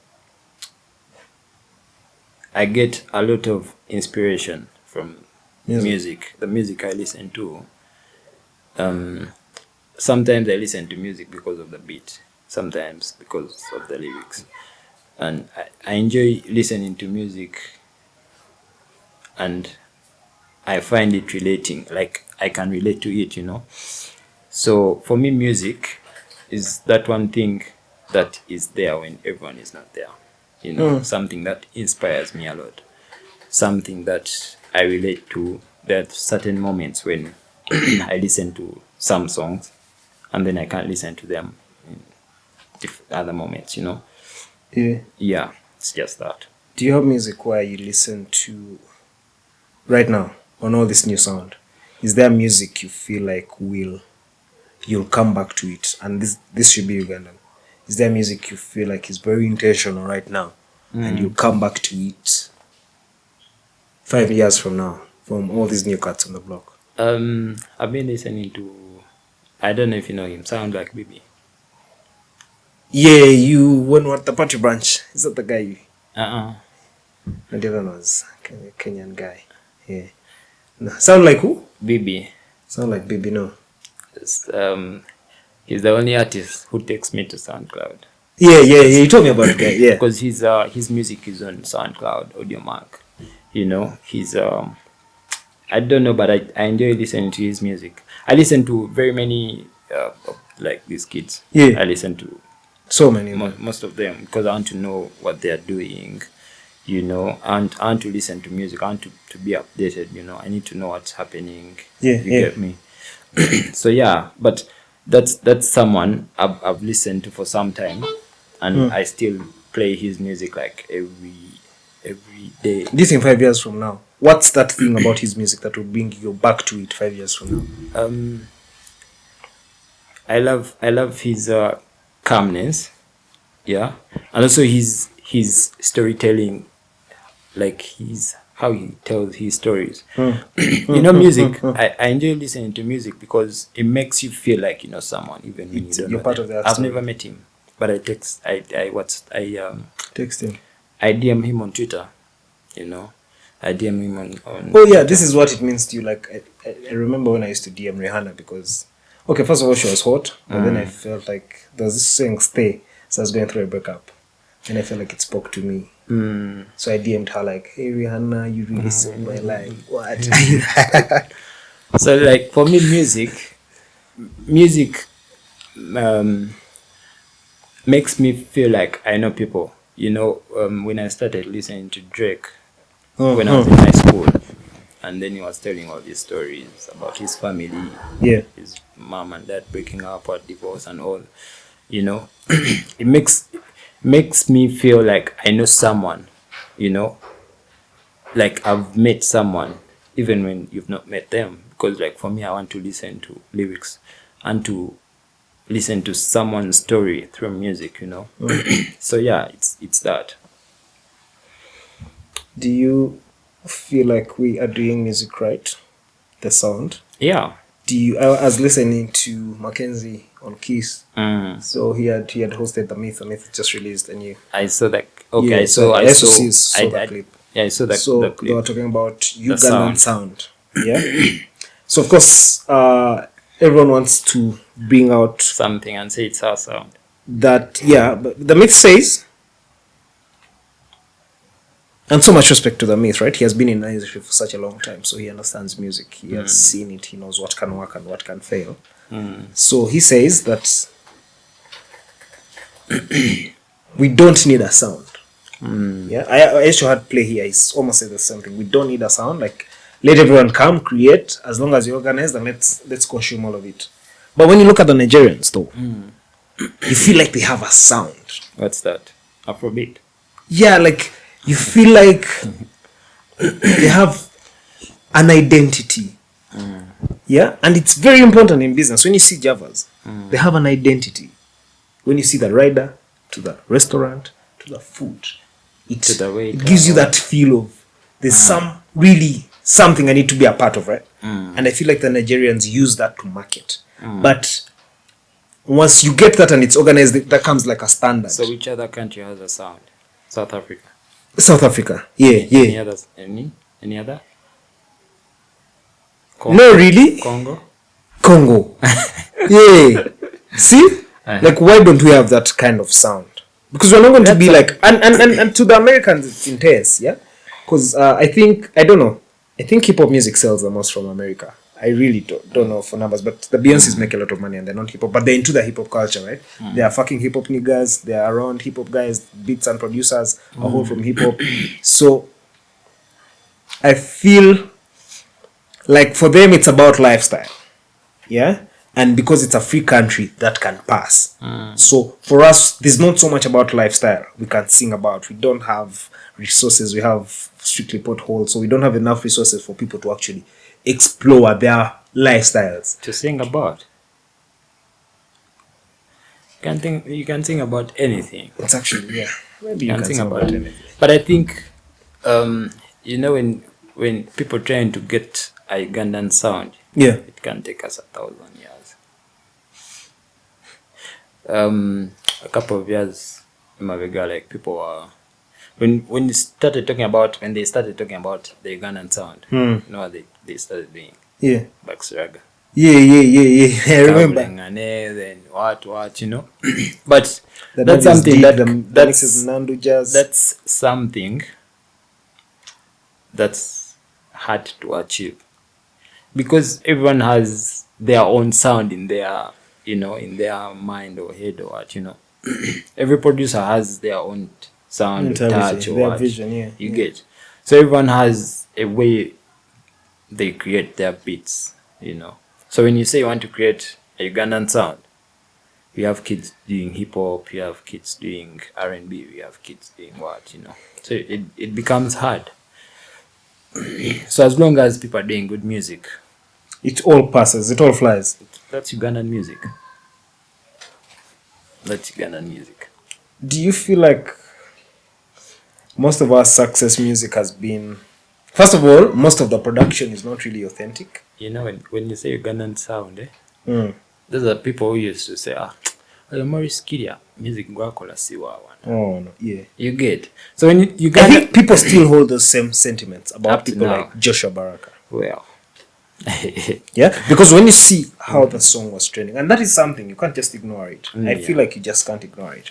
I get a lot of inspiration from music. The music I listen to. Sometimes I listen to music because of the beat. Sometimes because of the lyrics. And I enjoy listening to music, and I find it relating, like I can relate to it, So for me, music is that one thing that is there when everyone is not there, something that inspires me a lot, something that I relate to. There are certain moments when I listen to some songs and then I can't listen to them in other moments, Yeah, it's just that. Do you have music where you listen to right now on all this new sound? Is there music you feel like you'll come back to it, and this should be Ugandan? Is there music you feel like is very intentional right now and you'll come back to it 5 years from now, from all these new cuts on the block? I've been listening to, I don't know if you know him, Sound Like Baby. Yeah, you went what the party branch? Is that the guy? And the other one was Kenyan guy. Yeah. No. Sound like who? Baby. Sound like Baby, no. He's the only artist who takes me to SoundCloud. Yeah. You told me about the guy. Yeah. Because his music is on SoundCloud, Audiomack. You know, he's I don't know, but I enjoy listening to his music. I listen to very many like these kids. Yeah. I listen to so many. Most of them because I want to know what they are doing. You know, and I want to listen to music. I want to be updated. You know, I need to know what's happening. Yeah. You get me. So yeah, but that's someone I've listened to for some time, and I still play his music like every day. Do you think 5 years from now, what's that thing about his music that will bring you back to it 5 years from now? I love his calmness, yeah, and also his storytelling, like how he tells his stories. You know, music. I enjoy listening to music because it makes you feel like you know someone, even when you don't know part them. of that I've story. never met him, but I text Text him. I DM him on Twitter. You know, I DM him on Oh yeah, Twitter. this is what it means to you. Like I remember when I used to DM Rihanna because, okay, first of all she was hot, but then I felt like there was this saying "stay," so I was going through a breakup, and I felt like it spoke to me. So I DM'd her like, "Hey Rihanna, you really saved my life." What? So like for me, music makes me feel like I know people. You know, when I started listening to Drake when I was in high school, and then he was telling all these stories about his family, Yeah. his mom and dad breaking up or divorce and all. You know, it makes me feel like I know someone. You know, like I've met someone, even when you've not met them. Because like for me, I want to listen to lyrics and to listen to someone's story through music, you know. So yeah, it's that. Do you feel like we are doing music right? The sound. Yeah. Do you? I was listening to Mackenzie on Kiss. So he had hosted the Myth. The Myth just released a new. I saw that. Okay, Yeah, I saw the clip. Yeah, I saw that. So the they were clip. talking about Ugandan sound. sound. Yeah. So of course, everyone wants to bring out Something and say it's our sound. that. Yeah, but the Myth says, and so much respect to the Myth, right? He has been in the industry for such a long time, so he understands music. He has seen it. He knows what can work and what can fail. So he says that we don't need a sound. Yeah, I used to have play here. It's almost say the same thing. We don't need a sound. Like, let everyone come, create. As long as you organize, then let's consume all of it. But when you look at the Nigerians, though, you feel like they have a sound. What's that? Afrobeat. Yeah, like you feel like they have an identity. Yeah, and it's very important in business. When you see Javas, they have an identity. When you see the rider to the restaurant to the food, it gives you that feel of there's something I need to be a part of, right? And I feel like the Nigerians use that to market. But once you get that and it's organized, that comes like a standard. So which other country has a sound? South Africa. South Africa, yeah. Any others? Any other? No, really? Congo. Yeah. See? Like, why don't we have that kind of sound? Because we're not going to be like... And to the Americans, it's intense, yeah? Because I think hip-hop music sells the most from America. I really don't know for numbers, but the Beyoncés make a lot of money and they're not hip-hop, but they're into the hip-hop culture, right? They are fucking hip-hop niggas, they are around hip-hop guys, beats and producers, a whole from hip-hop. So, I feel like for them it's about lifestyle, yeah? And because it's a free country, that can pass. So, for us, there's not so much about lifestyle we can sing about. We don't have resources, we have strictly potholes, so we don't have enough resources for people to actually explore their lifestyles. To sing about. You can sing about anything. It's actually, yeah. Maybe you can can sing sing about about anything. But I think, you know, when when people trying to get a Ugandan sound, it can take us 1,000 years. A couple of years in Mavega, like people were when they started talking about the Ugandan sound, you know what they started doing? Yeah. Backsraga. Yeah. I remember. And then what, you know. But The that's Nandus something dig, the mixes Nandu jazz. that's something that's hard to achieve, because everyone has their own sound in their, you know, in their mind or head or what, you know. Every producer has their own sound, or touch, or their what. vision, yeah. You get. So everyone has a way they create their beats, you know. So when you say you want to create a Ugandan sound, we have kids doing hip hop, we have kids doing R&B, we have kids doing what, you know. So it becomes hard. So as long as people are doing good music, it all passes, it all flies. that's Ugandan music. That's Ugandan music. Do you feel like most of our success music has been, first of all, most of the production is not really authentic? You know, when you say Ugandan sound, those are people who used to say, Maurice Kidia, music gwakola siwa wana. Oh, no, yeah. You get. So when you I think people still hold those same sentiments about Up to people now. like Joshua Baraka. Well. Yeah, because when you see how the song was trending, and that is something you can't just ignore it. I feel like you just can't ignore it.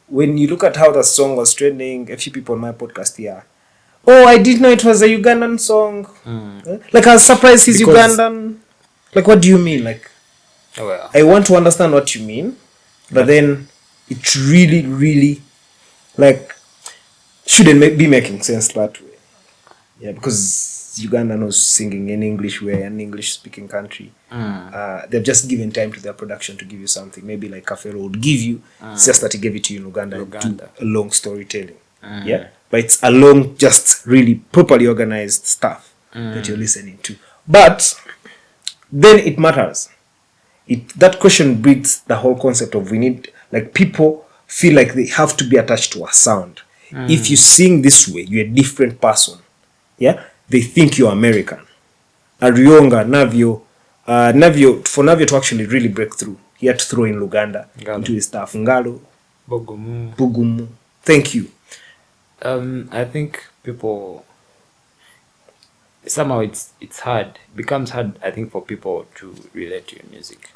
When you look at how the song was trending, a few people on my podcast here, oh, I didn't know it was a Ugandan song. Like, I was surprised he's Because- Ugandan. Like, what do you mean? Like, Well. I want to understand what you mean, but then it really, really, like, shouldn't be making sense that way. Yeah, because Uganda knows singing in English, we're an English-speaking country. They've just given time to their production to give you something. Maybe like Kafero would give you. It's just that he gave it to you in Uganda. Do a long storytelling. Yeah, but it's a long, just really properly organized stuff that you're listening to. But then it matters. That question breeds the whole concept of we need, like, people feel like they have to be attached to a sound. If you sing this way, you're a different person. Yeah, they think you're American. Arionga, Navio, for Navio to actually really break through, he had to throw in Luganda into his stuff. Ngalo, Bugumu. Thank you. I think people, somehow it's hard. It becomes hard, I think, for people to relate to your music.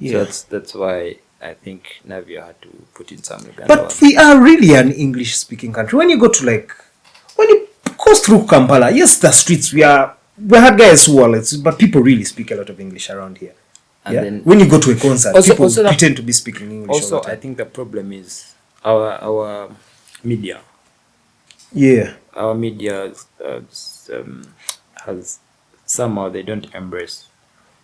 Yeah. So that's why I think Navio had to put in some Uganda. But we are really an English-speaking country. When you go to, like, when you go through Kampala, yes, the streets, we had guys who are, but people really speak a lot of English around here. And Yeah. then When you go to a concert, Also- people also pretend to be speaking English. also, all the I time. think the problem is our media. Yeah. Our media has somehow they don't embrace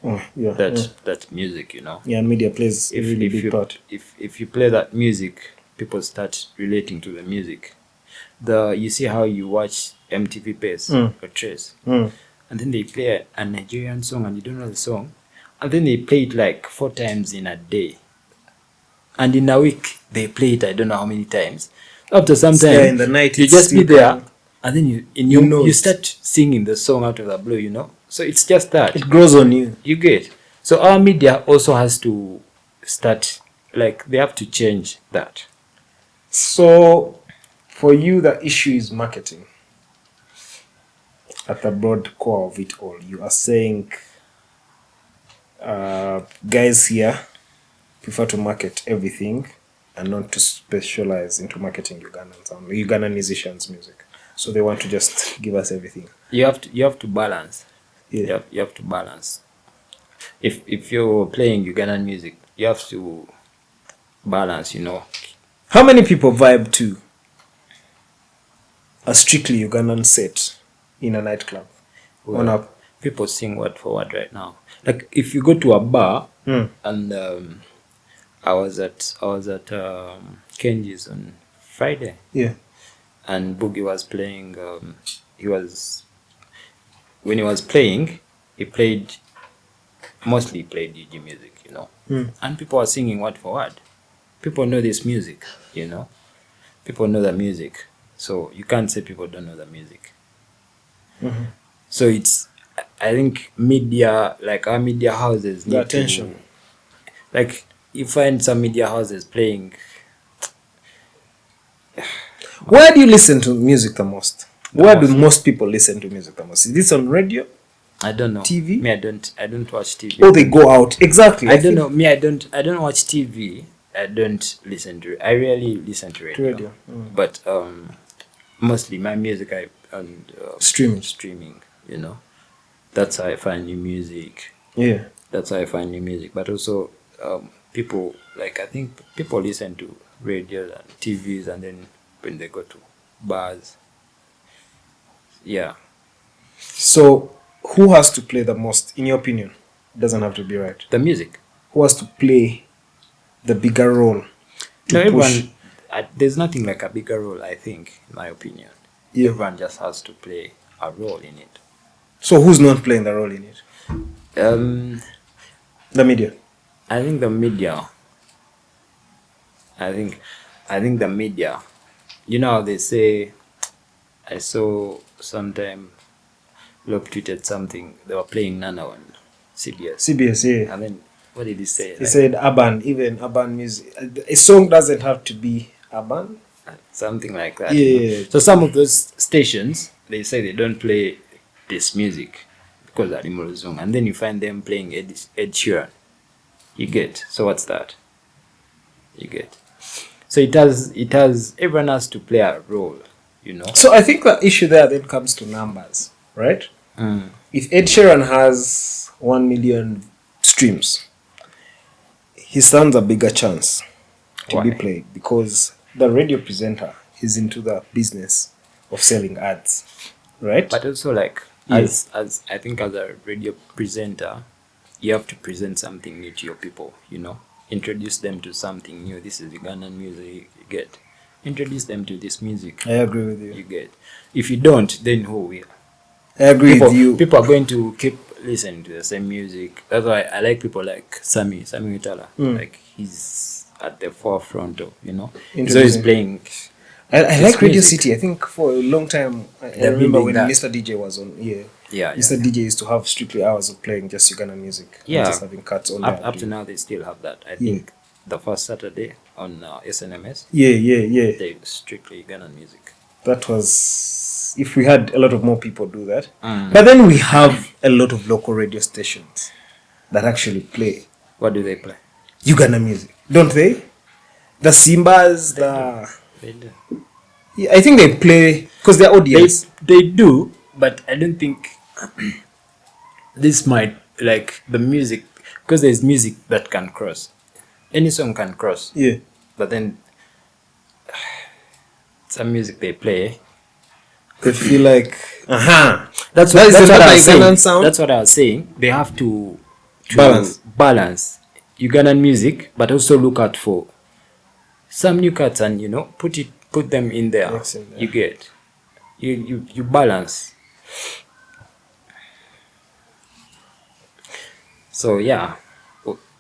Oh, yeah. that music, you know. Yeah, and media plays a really big you, part. if you play that music, people start relating to the music. You see how you watch MTV Pace or Trace, and then they play a Nigerian song and you don't know the song, and then they play it like 4 times in a day, and in a week they play it I don't know how many times. After some time, there in the night, you it's just be still there, playing. and then You know you it. start singing the song out of the blue, you know. So it's just that. It grows on you. You get. So our media also has to start, like, they have to change that. So, for you, the issue is marketing. At the broad core of it all, you are saying guys here prefer to market everything and not to specialize into marketing Ugandan musicians' music. So they want to just give us everything. You have to balance. Yeah. You have to balance. If you're playing Ugandan music, you have to balance, you know. How many people vibe to a strictly Ugandan set in a nightclub? Well, people sing word for word right now. Like if you go to a bar and I was at Kenji's on Friday. Yeah. And Boogie was playing. When he was playing, he mostly played UG music, you know. And people are singing word for word. People know this music, you know. People know the music, so you can't say people don't know the music. So it's, I think media, like our media houses The need attention. to, like you find some media houses playing. Where do you listen to music the most? Where do most people listen to music the most? Is this on radio? I don't know. TV? Me, I don't watch TV. Or they go out? Exactly. I don't know. Me, I don't watch TV. I don't listen to. I rarely listen to radio. But mostly my music and streaming. You know, that's how I find new music. Yeah. That's how I find new music. But also, people, like, I think people listen to radio and TVs, and then when they go to bars. Yeah. So, who has to play the most, in your opinion? Doesn't have to be right. The music. Who has to play the bigger role to push? Everyone, there's nothing like a bigger role, I think, in my opinion. Yeah. Everyone just has to play a role in it. So, who's not playing the role in it? The media. I think the media. I think the media. You know how they say, I saw sometime Lop tweeted something, they were playing Nana on CBS. Yeah. And then, what did he say? He said even urban music. A song doesn't have to be urban. Something like that. Yeah. You know? So some of those stations, they say they don't play this music because they're Imolozung. And then you find them playing Ed Sheeran. You get. So what's that? You get. So it has, everyone has to play a role, you know. So I think the issue there then comes to numbers, right? If Ed Sheeran has 1 million streams, he stands a bigger chance to be played because the radio presenter is into the business of selling ads, right? But also, like, as I think as a radio presenter, you have to present something new to your people, you know. Introduce them to something new. This is Ugandan music, you get. Introduce them to this music. I agree with you. You get. If you don't, then who will? I agree with you. People are going to keep listening to the same music. That's why I like people like Sammy Utala. Like, he's at the forefront of, you know. So he's playing. I like Radio music. City. I think for a long time, I remember when Mr. DJ was on. Mr. DJ used to have strictly hours of playing just Ugandan music. Yeah. Just having cuts on Up to now, they still have that. I think the first Saturday on SNMS. Yeah. They strictly Ugandan music. That was, if we had a lot of more people do that. But then we have a lot of local radio stations that actually play What do they play? Ugandan music, don't they? The Simbas, They do. Yeah, I think they play because their audience. They do, but I don't think this might, like, the music, because there's music that can cross. Any song can cross. Yeah. But then some music they play, They feel like That's That is what another I was saying. Ugandan sound? That's what I was saying. They have to Balance. Ugandan music, but also look out for some new cuts and, you know, put them in there. Mix in there. You get, you balance. So yeah,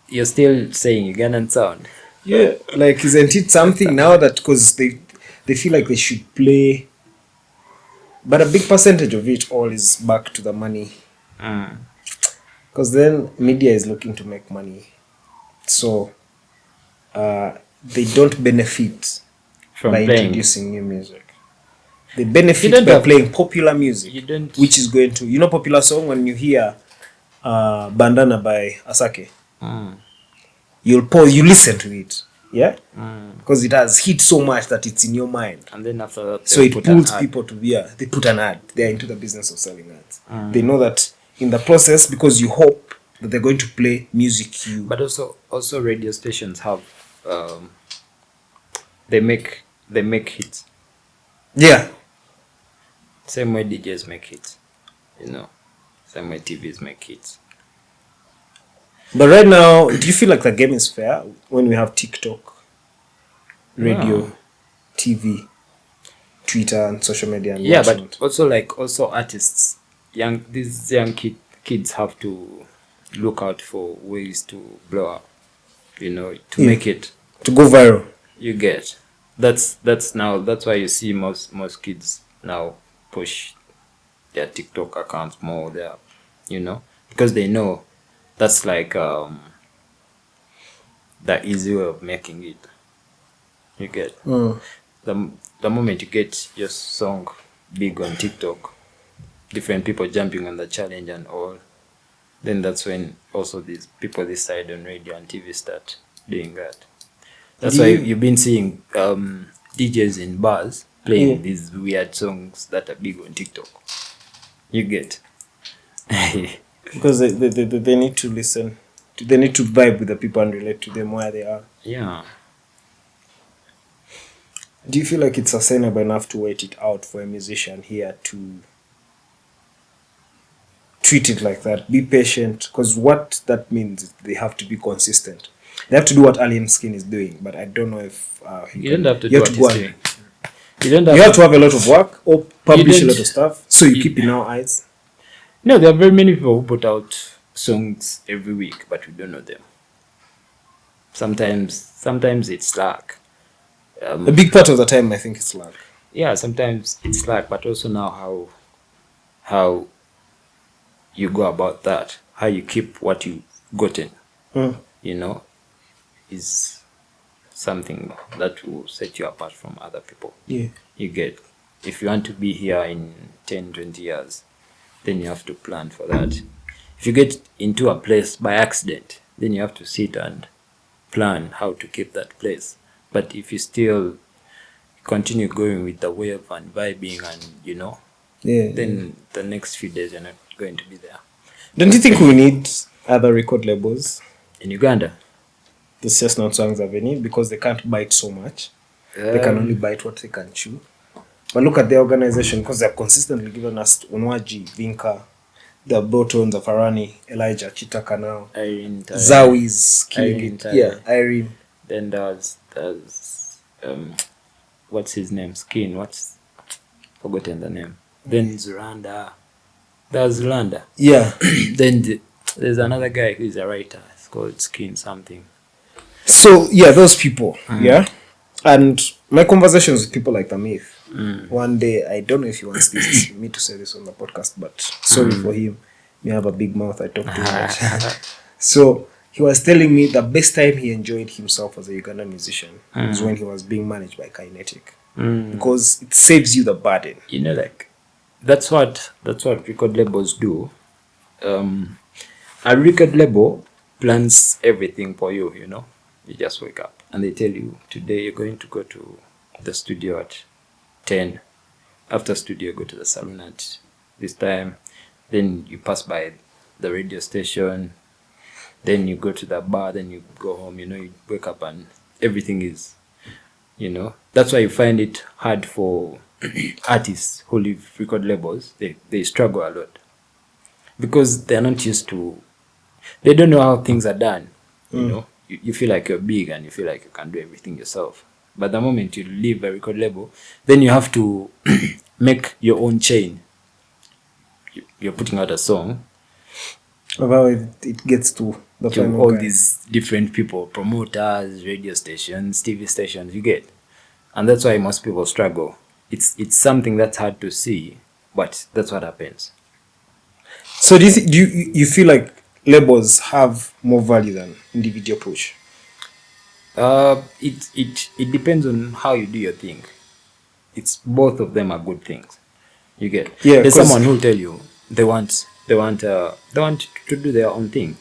you're still saying Ugandan sound. Yeah, like isn't it something now that because they feel like they should play, but a big percentage of it all is back to the money. Because then media is looking to make money, so they don't benefit From by playing. introducing new music. They benefit don't by have- playing popular music, You don't. which is going to, popular song when you hear Bandana by Asake. You'll pause, you listen to it, yeah, because it has hit so much that it's in your mind. And then after that, So they it put an pulls ad. people to they put an ad. They're into the business of selling ads. They know that in the process, because you hope that they're going to play music But also radio stations have they make hits. Yeah. Same way DJs make hits, you know. Same way TVs make hits. But right now, do you feel like the game is fair when we have TikTok, radio, TV, Twitter, and social media? And Yeah, whatnot? but also artists, these young kids have to look out for ways to blow up, you know, to make it. To go viral. You get. That's why you see most kids now push their TikTok accounts more, because they know that's like the easy way of making it. You get the moment you get your song big on TikTok, different people jumping on the challenge and all, then that's when also these people this side on radio and TV start doing that. That's why you've been seeing DJs in bars playing these weird songs that are big on TikTok. You get. Because they need to listen. They need to vibe with the people and relate to them where they are. Yeah. Do you feel like it's sustainable enough to wait it out for a musician here to treat it like that? Be patient, because what that means is they have to be consistent. They have to do what Alien Skin is doing, but I don't know if you don't have to do what he's doing. You have to have a lot of work or publish a lot of stuff, so you keep in our eyes. No, there are very many people who put out songs every week, but we don't know them. Sometimes it's luck. A big part of the time, I think it's luck. Yeah, sometimes it's luck, but also now how you go about that, how you keep what you've gotten, is something that will set you apart from other people. Yeah. You get, if you want to be here in 10, 20 years, then you have to plan for that. If you get into a place by accident, then you have to sit and plan how to keep that place. But if you still continue going with the wave and vibing and, then the next few days you're not going to be there. Don't you think we need other record labels? In Uganda? There's just not Songs Avenue because they can't bite so much. They can only bite what they can chew. But look at the organization, because they've consistently given us Unwaji, Vinka, the Botons, the Farani, Elijah, Chitaka now. Irene, Zawi's killing it. Yeah, Irene. Then there's what's his name? Skin. Forgotten the name. Then Zuranda. There's Zuranda. Yeah. Then there's another guy who's a writer. It's called Skin something. So yeah, those people. Yeah. And my conversations with people like the Myth. One day, I don't know if he wants me to say this on the podcast, but sorry for him. Me have a big mouth. I talk too much. So he was telling me the best time he enjoyed himself as a Ugandan musician was when he was being managed by Kinetic, because it saves you the burden. Like that's what record labels do. A record label plans everything for you. You just wake up and they tell you, today you're going to go to the studio at 10. After studio, go to the salon at this time. Then you pass by the radio station. Then you go to the bar. Then you go home. You wake up and everything is, That's why you find it hard for artists who leave record labels. They struggle a lot because they're not used to. They don't know how things are done. You feel like you're big and you feel like you can do everything yourself. But the moment you leave a record label, then you have to make your own chain. You're putting out a song. About it gets to the final all guy. These different people, promoters, radio stations, TV stations, you get. And that's why most people struggle. It's something that's hard to see, but that's what happens. So do you feel like labels have more value than individual push? It depends on how you do your thing. It's both of them are good things. You get. Yeah, there's someone who'll tell you they want to do their own thing.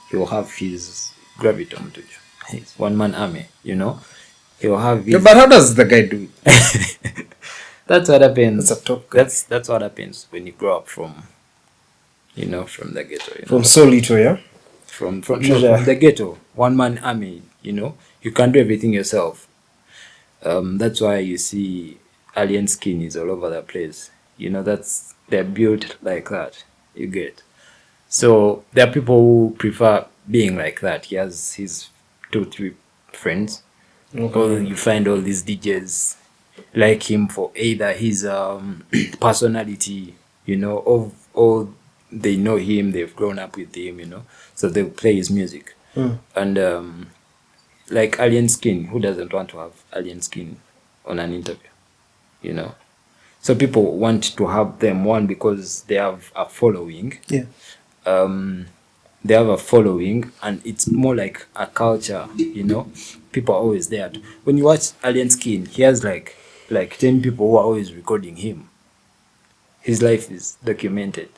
He'll have his graviton to his one-man army. He'll have his. Yeah, but how does the guy do it? That's what happens. That's a top guy. That's what happens when you grow up from the ghetto. From so little, yeah. From the ghetto, one-man army. You can do everything yourself. That's why you see Alien Skin is all over the place. They're built like that. You get. So there are people who prefer being like that. He has his 2-3 friends. Okay. Or you find all these DJs like him for either his personality, or they know him, they've grown up with him, so they'll play his music. And like Alien Skin, who doesn't want to have Alien Skin on an interview, So people want to have them, one, because they have a following. Yeah. They have a following, and it's more like a culture, People are always there. When you watch Alien Skin, he has like 10 people who are always recording him. His life is documented,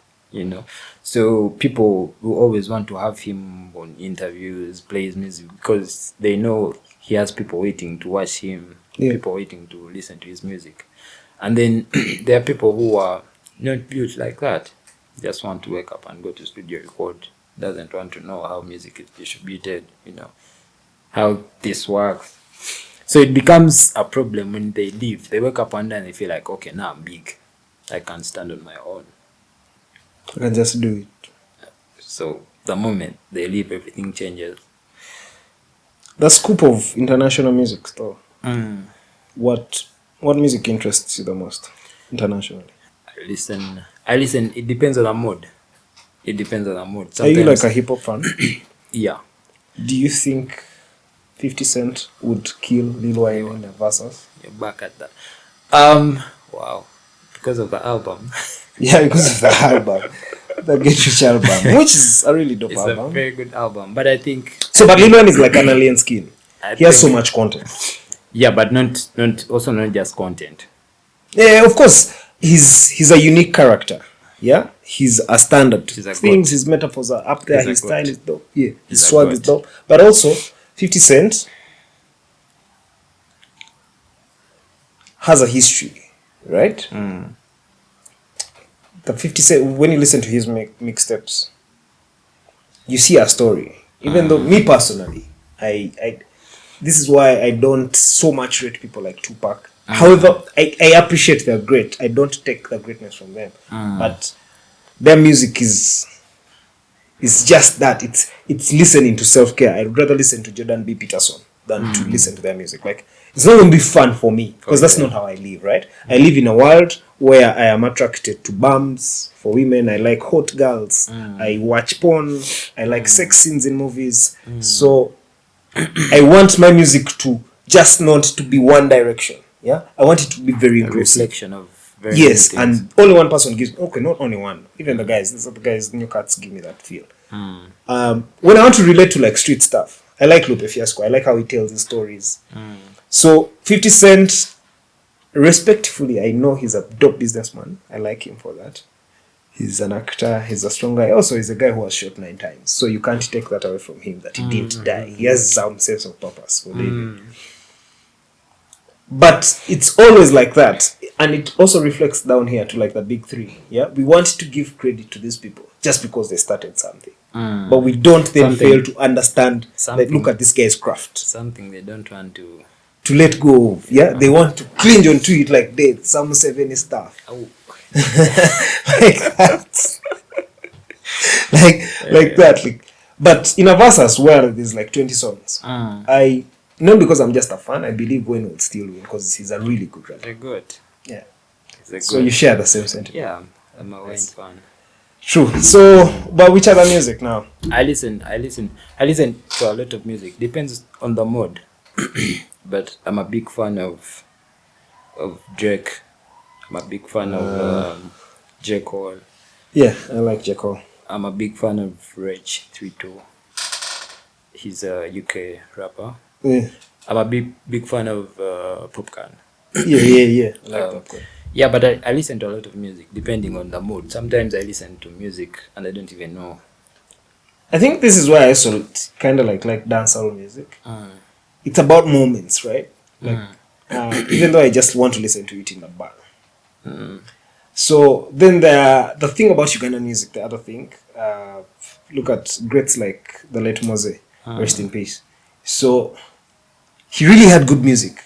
So people will always want to have him on interviews, play his music, because they know he has people waiting to watch him, people waiting to listen to his music. And then there are people who are not built like that. Just want to wake up and go to studio, record. Doesn't want to know how music is distributed, how this works. So it becomes a problem when they leave. They wake up one day and they feel like, okay, now I'm big. I can stand on my own. I can just do it. So the moment they leave, everything changes. The scope of international music, though. What music interests you the most internationally? I listen. It depends on the mood. Sometimes, are you like a hip hop fan? Yeah. Do you think 50 Cent would kill Lil Wayne in the verses? You're back at that. Wow. Because of the album. Yeah, because of the album. The Get Rich album. Which is a really dope album. It's a very good album. But I think... So, but Lil Wayne is like an Alien Skin. He has so much content. Yeah, but not just content. Yeah, of course. He's a unique character. Yeah? He's a standard. Things, his metaphors are up there. His style is dope. Yeah. His swag is dope. But also, 50 Cent has a history, right? The 50 Cent, when you listen to his mixtapes, you see a story. Even though, me personally, this is why I don't so much rate people like Tupac. However, I appreciate they're great. I don't take the greatness from them. But their music is just that. It's listening to self-care. I'd rather listen to Jordan B. Peterson than to listen to their music. Like, it's not going to be fun for me, because that's not how I live, right? I live in a world where I am attracted to bums for women. I like hot girls. I watch porn. I like sex scenes in movies. So I want my music to just not to be one direction. Yeah, I want it to be very inclusive. Reflection of very yes, and only one person gives. Okay, not only one. Even the guys, New Cats give me that feel. When I want to relate to like street stuff, I like Lupe Fiasco. I like how he tells his stories. So 50 Cent, respectfully, I know he's a dope businessman. I like him for that. He's an actor. He's a strong guy. Also, he's a guy who was shot 9 times. So you can't take that away from him, that he didn't die. He has some sense of purpose for living. But it's always like that. And it also reflects down here to like the big 3. Yeah, we want to give credit to these people just because they started something. But we don't then fail to understand, like, look at this guy's craft. Something they don't want to let go of. Yeah, they want to cringe onto it like they some 70 stuff. Like that. like that. Like, but in a versus where there's like 20 songs, I not because I'm just a fan, I believe Wayne will still win because he's a really good rapper. They're good. Yeah. So you share the same sentiment. Yeah, I'm a Wayne fan. True. So, but which other music now? I listen to a lot of music. Depends on the mood. But I'm a big fan of Drake. I'm a big fan of J. Cole. Yeah, I like J. Cole. I'm a big fan of Rage 32. He's a UK rapper. Yeah. I'm a big fan of Popcorn. Yeah. I like Popcorn. Yeah, but I listen to a lot of music depending on the mood. Sometimes I listen to music and I don't even know. I think this is why I also kind of like dancehall music. It's about moments, right? Like, even though I just want to listen to it in the bar. So then the thing about Ugandan music, the other thing, look at greats like the late Mose, rest in peace. So he really had good music,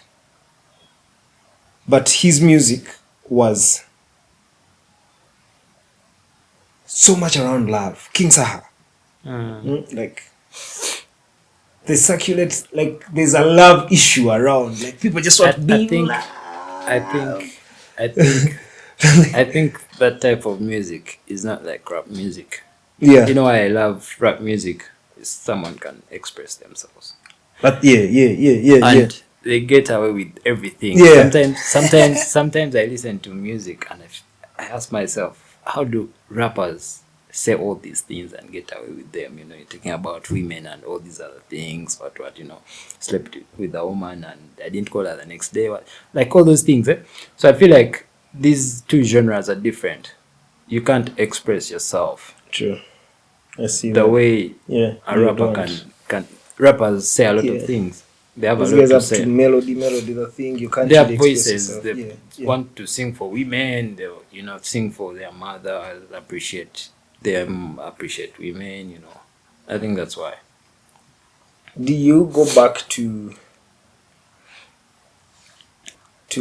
but his music was so much around love. King Saha, like they circulate, like there's a love issue around, like people just want to be loved. I think that type of music is not like rap music. Yeah. You know why I love rap music? Is someone can express themselves. But yeah. they get away with everything. Yeah. Sometimes I listen to music and I ask myself, how do rappers say all these things and get away with them? You know, you're talking about women and all these other things. What you know, slept with a woman and I didn't call her the next day. Like all those things. So I feel like these two genres are different. You can't express yourself True. I see the that. way Yeah. a you rapper don't. can. Rappers say a lot Yeah. of things. They have Those a lot guys to have say. to melody, the thing. You can't Their really express voices, yourself. they Yeah. want to sing for women, they sing for their mother, appreciate them, appreciate women, I think that's why. Do you go back to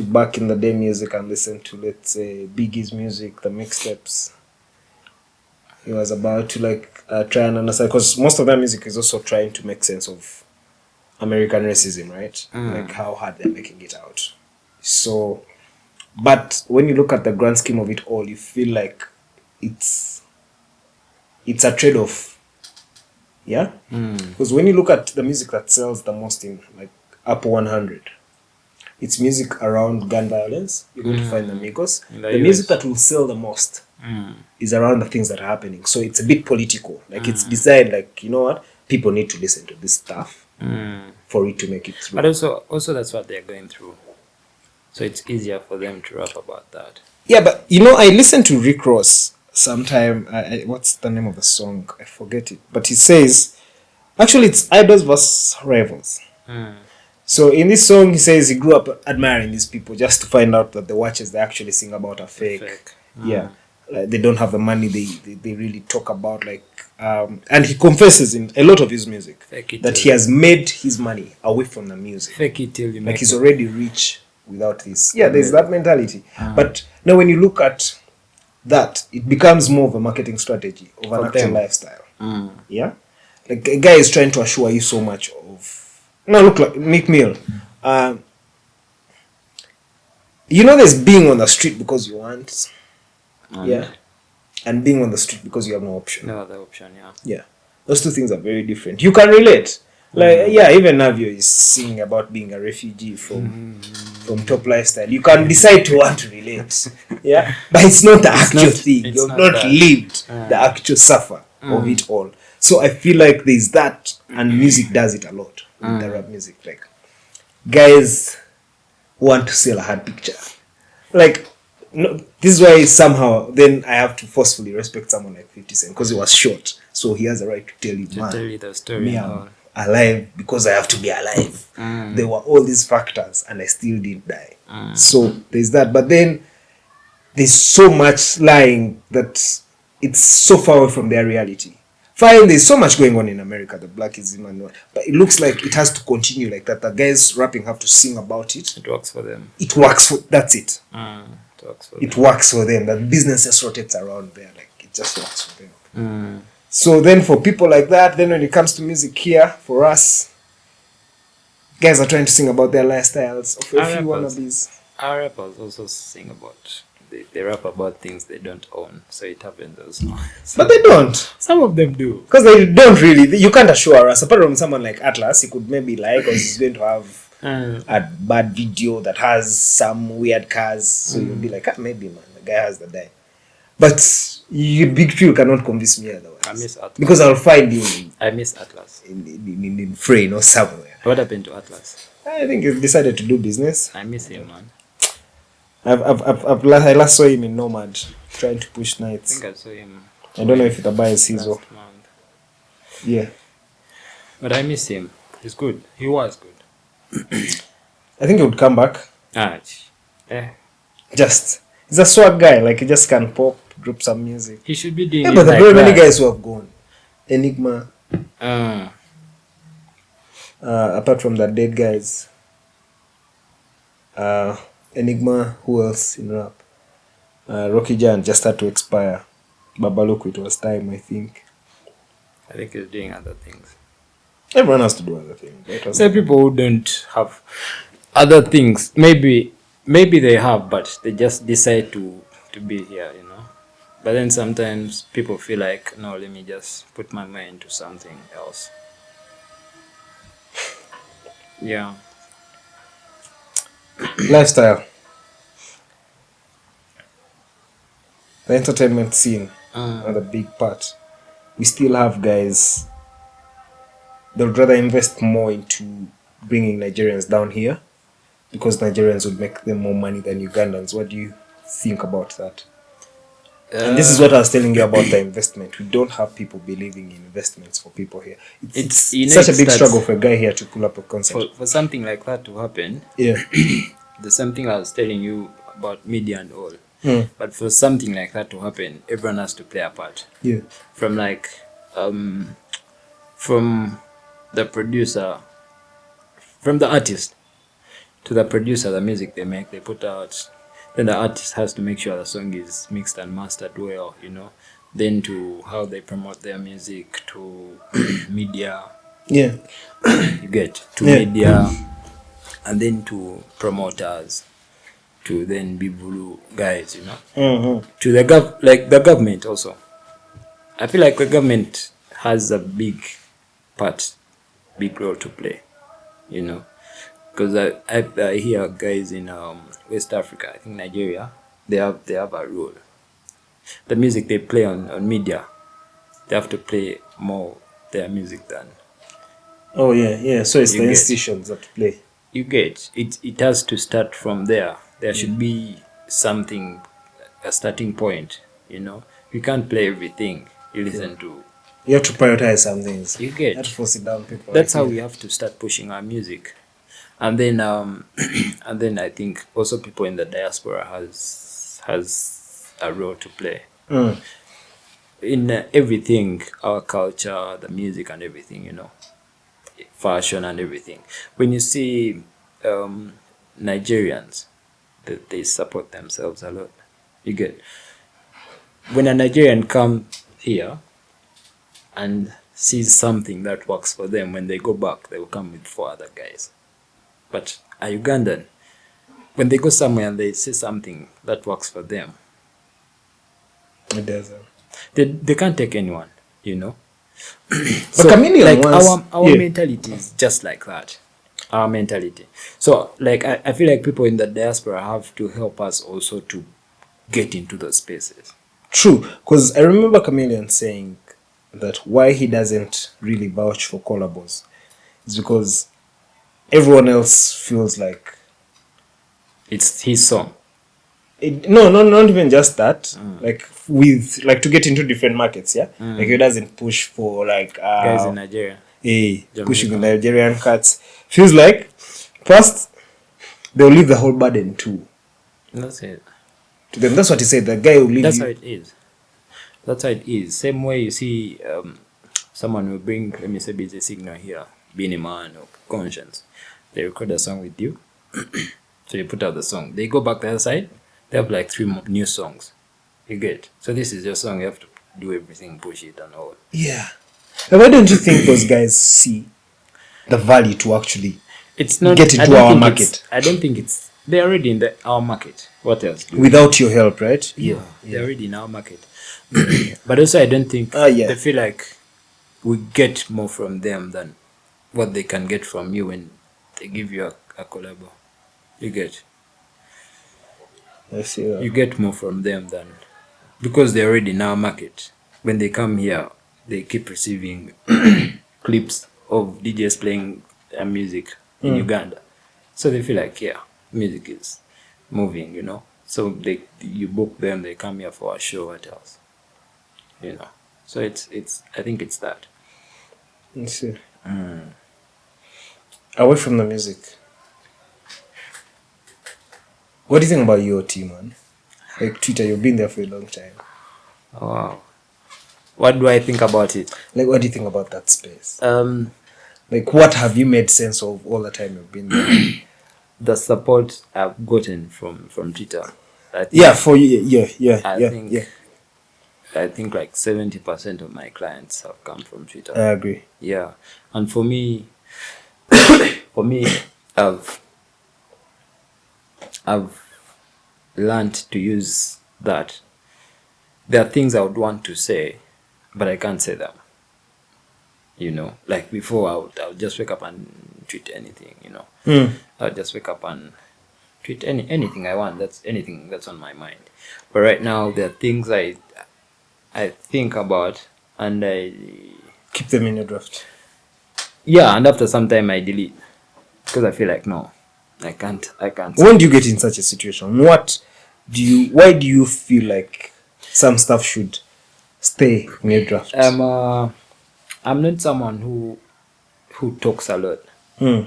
back in the day music and listen to, let's say, Biggie's music, the mixtapes? He was about to try and understand, because most of that music is also trying to make sense of American racism, right? Like how hard they're making it out. So, but when you look at the grand scheme of it all, you feel like it's a trade-off. Yeah? Because when you look at the music that sells the most in like Apple 100, it's music around gun violence. You're going to find the Migos. The music that will sell the most is around the things that are happening. So it's a bit political. Like it's designed like, you know what? People need to listen to this stuff for it to make it through. But also that's what they're going through. So it's easier for them to rap about that. Yeah, but I listened to Rick Ross sometime. What's the name of the song? I forget it. But he says, actually, it's Idols versus Rivals. So in this song, he says he grew up admiring these people just to find out that the watches they actually sing about are fake. Yeah, they don't have the money they really talk about. And he confesses in a lot of his music that he has made his money away from the music. Fake it till you make he's already rich without this. Yeah, there's that mentality. But now when you look at that, it becomes more of a marketing strategy of an actual lifestyle. Yeah, like a guy is trying to assure you so much of. Now look, like Nick Mill. There's being on the street because you want. Yeah. And being on the street because you have no option. No other option, yeah. Yeah. Those two things are very different. You can relate. Even Navio is singing about being a refugee from top lifestyle. You can decide to want to relate. Yeah. But it's not the actual thing. You've not lived the actual suffer of it all. So I feel like there's that, and music does it a lot with the rap music. Like guys want to sell a hard picture. No, this is why somehow then I have to forcefully respect someone like 50 Cent because he was short. So he has a right to tell you, man, tell you the story. Me, I'm alive because I have to be alive. There were all these factors and I still didn't die. So there's that. But then there's so much lying that it's so far away from their reality. Fine, there's so much going on in America, the blackism and what, but it looks like it has to continue like that. The guys rapping have to sing about it. It works for them. It works for, that's it. It works for them. That business just rotates around there. Like it just works for them. So then for people like that, then when it comes to music here, for us, guys are trying to sing about their lifestyles. Of a few wannabes. Our rappers also sing about, they rap about things they don't own. So it happens also. But they don't. Some of them do. Because they don't really. You can't assure us. Apart from someone like Atlas, he could maybe lie because he's going to have a bad video that has some weird cars. So you'll be like, maybe, man, the guy has the die. But you big few cannot convince me otherwise. I miss Atlas. Because I'll find him. I miss Atlas. In Frayne or somewhere. What happened to Atlas? I think he decided to do business. I miss him, man. I last saw him in Nomad trying to push nights. I think I saw him. I don't know if it's by Sizzle. Last month. Yeah. But I miss him. He's good. He was good. I think he would come back. He's a swag guy. Like he just can pop, drop some music. He should be doing. Yeah, but there are very many guys who have gone. Enigma. Apart from the dead guys. Enigma. Who else in rap? Rocky Jan just had to expire. Babaluku, it was time, I think. I think he's doing other things. Everyone has to do other things. Some people who don't have other things, maybe they have, but they just decide to be here, But then sometimes people feel like, no, let me just put my mind to something else. Yeah. Lifestyle. The entertainment scene, another big part. We still have guys that would rather invest more into bringing Nigerians down here because Nigerians would make them more money than Ugandans. What do you think about that? And this is what I was telling you about the investment. We don't have people believing in investments for people here. It's such a big struggle for a guy here to pull up a concert. For something like that to happen, Yeah. the same thing I was telling you about media and all. But for something like that to happen, everyone has to play a part. Yeah. From the producer, from the artist to the producer, the music they make, they put out. Then the artist has to make sure the song is mixed and mastered well, Then to how they promote their music, to media. Yeah. You get to media, and then to promoters, to then Bibulu guys, To the the government also. I feel like the government has a big role to play, because I hear guys in West Africa, I think Nigeria, they have a role. The music they play on media, they have to play more their music than. Oh yeah. So it's the institutions that play. You get it. It has to start from there. There should be something, a starting point. You can't play everything you listen to. You have to prioritize some things. You get. You have to force it down people. That's how we have to start pushing our music. And then I think also people in the diaspora has a role to play in everything, our culture, the music and everything, fashion and everything. When you see Nigerians, they support themselves a lot. You get. When a Nigerian comes here and sees something that works for them, when they go back, they will come with 4 other guys. But a Ugandan, when they go somewhere and they see something that works for them, it doesn't. They can't take anyone, So chameleon our mentality is just like that. Our mentality. So I feel like people in the diaspora have to help us also to get into those spaces. True, because I remember Chameleon saying that why he doesn't really vouch for collabos is because everyone else feels like it's his song. No, not even just that. To get into different markets, yeah. He doesn't push for guys in Nigeria. Pushing Nigerian cuts. Feels like first they'll leave the whole burden too. That's it. To them, that's what he said. The guy will leave. That's how it is. That's how it is. Same way you see someone will bring, let me say, Busy Signal here, Beanie Man or Conscience. They record a song with you. So you put out the song. They go back the other side. They have 3 more new songs. You get. So this is your song. You have to do everything, push it and all. Yeah. And why don't you think those guys see the value to actually get into our market? I don't think they're already in our market. What else? Without your help, right? Yeah. They're already in our market. But also I don't think they feel like we get more from them than what they can get from you when they give you a collabo. You get. I see that. You get more from them than, because they're already in our market. When they come here, they keep receiving clips of DJs playing music in Uganda. So they feel like, music is moving, So you book them, they come here for a show, what else? So it's I think it's that. I see. Away from the music, what do you think about UOT, man? Twitter, you've been there for a long time. Oh, wow. What do I think about it? What do you think about that space? What have you made sense of all the time you've been there? The support I've gotten from Twitter. I think 70% of my clients have come from Twitter. I agree. Yeah. And for me, I've learned to use that. There are things I would want to say, but I can't say them. Before I would just wake up and tweet anything, I would just wake up and tweet anything I want. That's anything that's on my mind. But right now, there are things I think about, and I Keep them in your draft. yeah, and after some time I delete because I feel like no, I can't. When do you get in such a situation? Why do you feel like some stuff should stay in your draft? I'm not someone who talks a lot.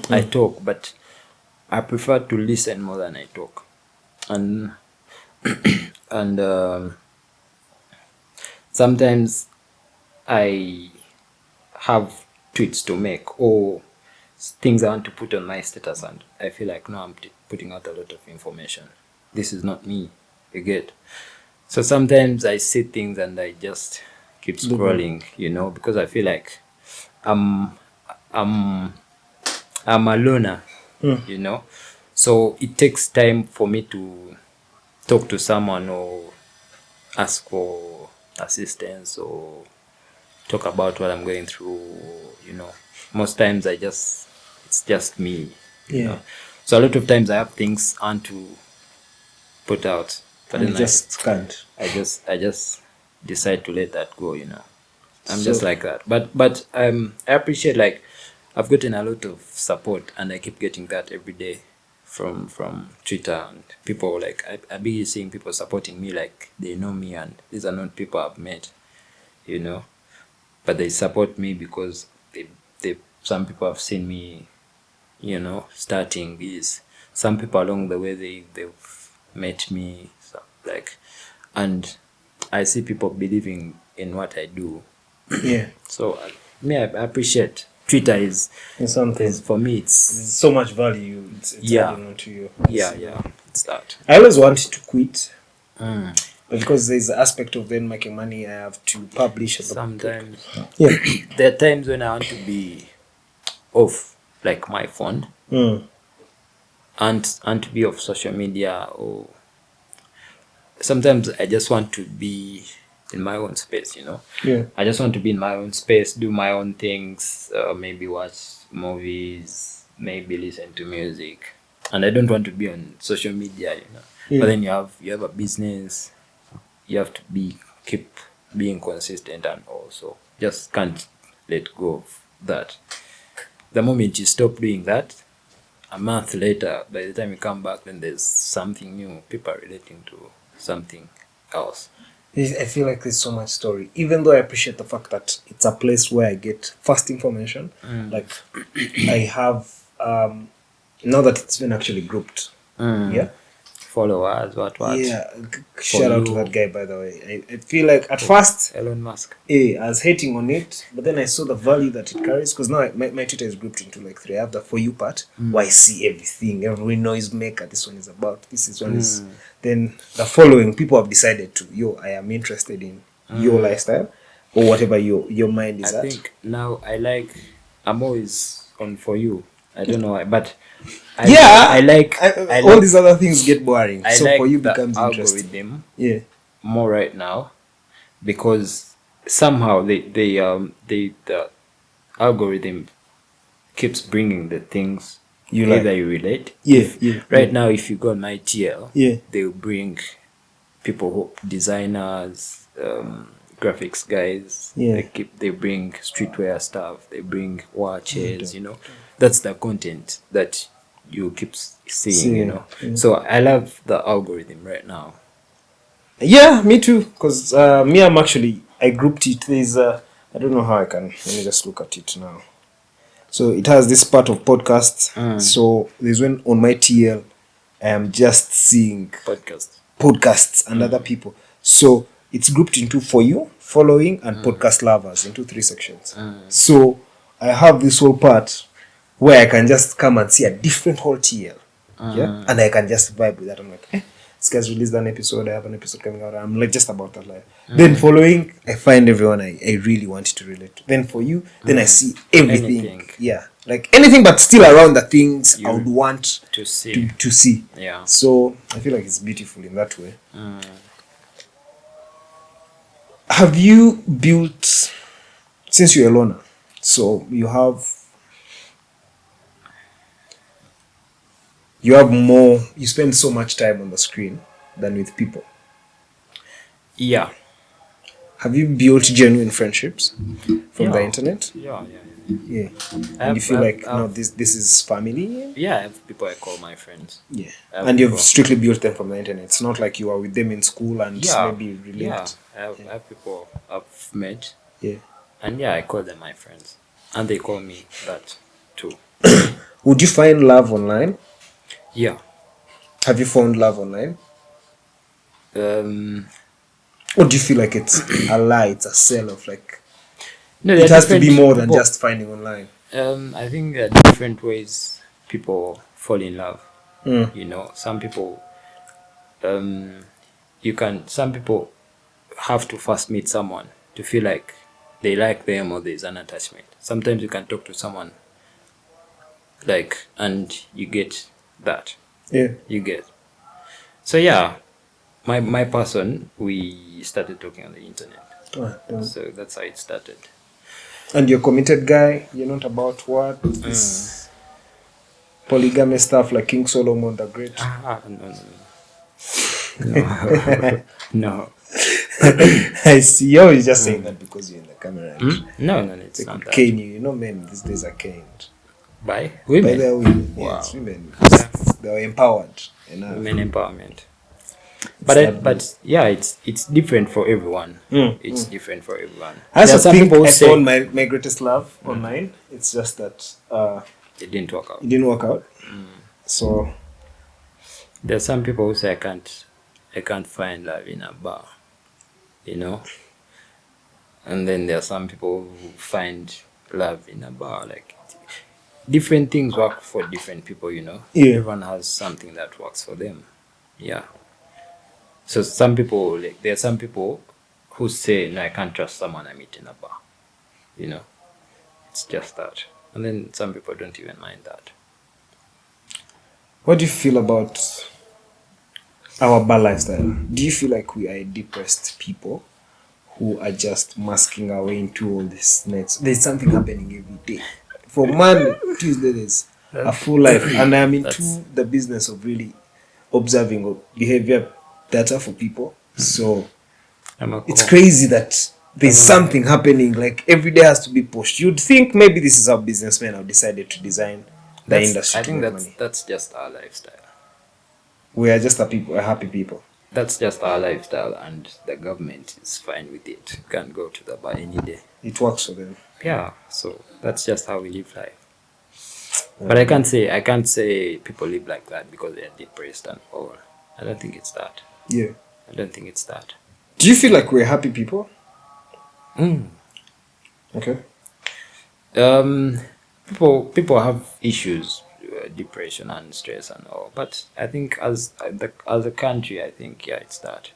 I talk, but I prefer to listen more than I talk, and sometimes I have tweets to make or things I want to put on my status, and I feel like no, I'm putting out a lot of information. This is not me, you get. So sometimes I see things and I just keep scrolling, because I feel like I'm a loner, So it takes time for me to talk to someone or ask for assistance or talk about what I'm going through, Most times it's just me, So a lot of times I have things I want to put out, but and then just can't. I just decide to let that go, I'm just like that. But I appreciate, like, I've gotten a lot of support, and I keep getting that every day from Twitter, and people, like, I be seeing people supporting me like they know me, and these are not people I've met, but they support me because they some people have seen me, starting this. Some people along the way they've met me, so, like, and I see people believing in what I do. Yeah. So I appreciate Twitter is something. For me it's so much value. It's adding on to you. Yeah. It's that. I always wanted to quit. But because there's an aspect of then making money, I have to publish. Sometimes. Yeah. There are times when I want to be off, like, my phone. And to be off social media, or sometimes I just want to be in my own space, Yeah. I just want to be in my own space, do my own things, maybe watch movies, maybe listen to music, and I don't want to be on social media, Yeah. But then you have a business, you have to keep being consistent, and also just can't let go of that. The moment you stop doing that, a month later, by the time you come back, then there's something new. People are relating to something else. I feel like there's so much story. Even though I appreciate the fact that it's a place where I get fast information, like I have, now that it's been actually grouped. Yeah. Followers, what? Yeah. Shout out to that guy, by the way. I feel like at first, Elon Musk. I was hating on it, but then I saw the value that it carries, because now my Twitter is grouped into like 3. I have the For You part, where I see everything, every noisemaker, this one is about, this one is. Then the following, people have decided to, I am interested in your lifestyle, or whatever your mind is at. I think now I'm always on For You. I don't know why, but I like all these other things get boring. So like For You the becomes interesting. algorithm more right now, because somehow the algorithm keeps bringing the things you relate. Right now, if you go on my TL, they will bring people designers, graphics guys. They bring streetwear stuff. They bring watches. That's the content that you keep seeing. So I love the algorithm right now. Yeah, me too. Because I grouped it. There's I don't know how I can. Let me just look at it now. So it has this part of podcasts. So there's when on my TL, I am just seeing podcasts and other people. So it's grouped into For You, following, and podcast lovers into 3 sections. So I have this whole part where I can just come and see a different whole TL. And I can just vibe with that. I'm like, this guy's released an episode, I have an episode coming out, I'm like just about that life. Then following, I find everyone I really wanted to relate to. Then For You, then I see everything. Anything. Yeah, like anything, but still around the things I would want to see. To see. Yeah. So I feel like it's beautiful in that way. Have you built, since you're a loner, so you spend so much time on the screen than with people. Yeah. Have you built genuine friendships from the internet? Yeah. Yeah. And you feel like no, this is family? Yeah, I have people I call my friends. Yeah. I have And you've people- strictly built them from the internet. It's not like you are with them in school and Yeah. maybe relate. Yeah. I have people I've met. Yeah. And yeah, I call them my friends. And they call me that too. Would you find love online? Yeah. Have you found love online? Or do you feel like it's a lie, it's a sell of like No, it has to be more than people- just finding online? I think there are different ways people fall in love. You know, some people some people have to first meet someone to feel like they like them or there's an attachment. Sometimes you can talk to someone and you get that. Yeah. You get. So yeah, my person, we started talking on the internet. So that's how it started. And you're a committed guy, you're not about what? This polygamy stuff like King Solomon the Great. No. I see. You're always just saying that because you're in the camera. No, it's They not could that. cane you. You know, men these days are caned. By By women. their women. Wow. Yes, women. They're empowered. Enough. Women empowerment. not But yeah, it's different for everyone. It's different for everyone. I also There are some think people who I say found my greatest love online. It's just that it didn't work out. it didn't work out. So There are some people who say I can't find love in a bar, you know. And then there are some people who find love in a bar. Like different things work for different people, you know. Yeah. Everyone has something that works for them. Yeah. So some people there are some people who say no, I can't trust someone I meet in a bar. You know. It's just that. And then some people don't even mind that. what do you feel about our bar lifestyle? Do you feel like we are depressed people who are just masking our way into all these nights? There's something happening every day. For Monday, Tuesday, there's a full life. And I'm into the business of really observing behavior data for people. So it's crazy that there's something happening. Like every day has to be pushed. You'd think maybe this is how businessmen have decided to design the industry. I think to make money. that's just our lifestyle. We are just a happy people. That's just our lifestyle, and the government is fine with it. You can go to the bar any day. It works for them. Yeah, so that's just how we live life. But I can't say people live like that because they're depressed and all. I don't think it's that. Yeah. I don't think it's that. Do you feel like we're happy people? Okay. People have issues, depression and stress and all. But I think as a country, I think yeah, it's that.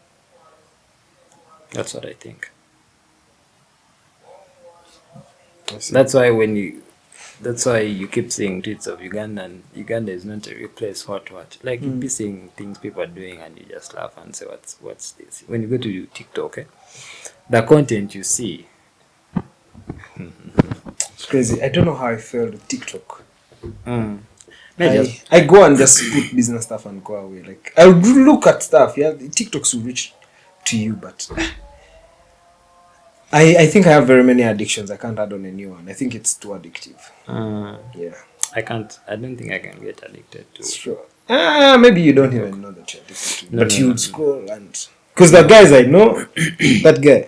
That's what I think. I see. That's why you keep seeing tweets of Uganda, and Uganda is not a real place. What? Like you be seeing things people are doing, and you just laugh and say, "What's this?" When you go to TikTok, the content you see, It's crazy. I don't know how I felt with TikTok. just I go and just put business stuff and go away. Like I would look at stuff. Yeah, the TikToks will reach to you, but I think I have very many addictions. I can't add on a new one. I think it's too addictive. Yeah, I don't think I can get addicted to. sure. Maybe you don't even know that you're addicted to it. But no, you'd scroll and because the guys I know, that guy,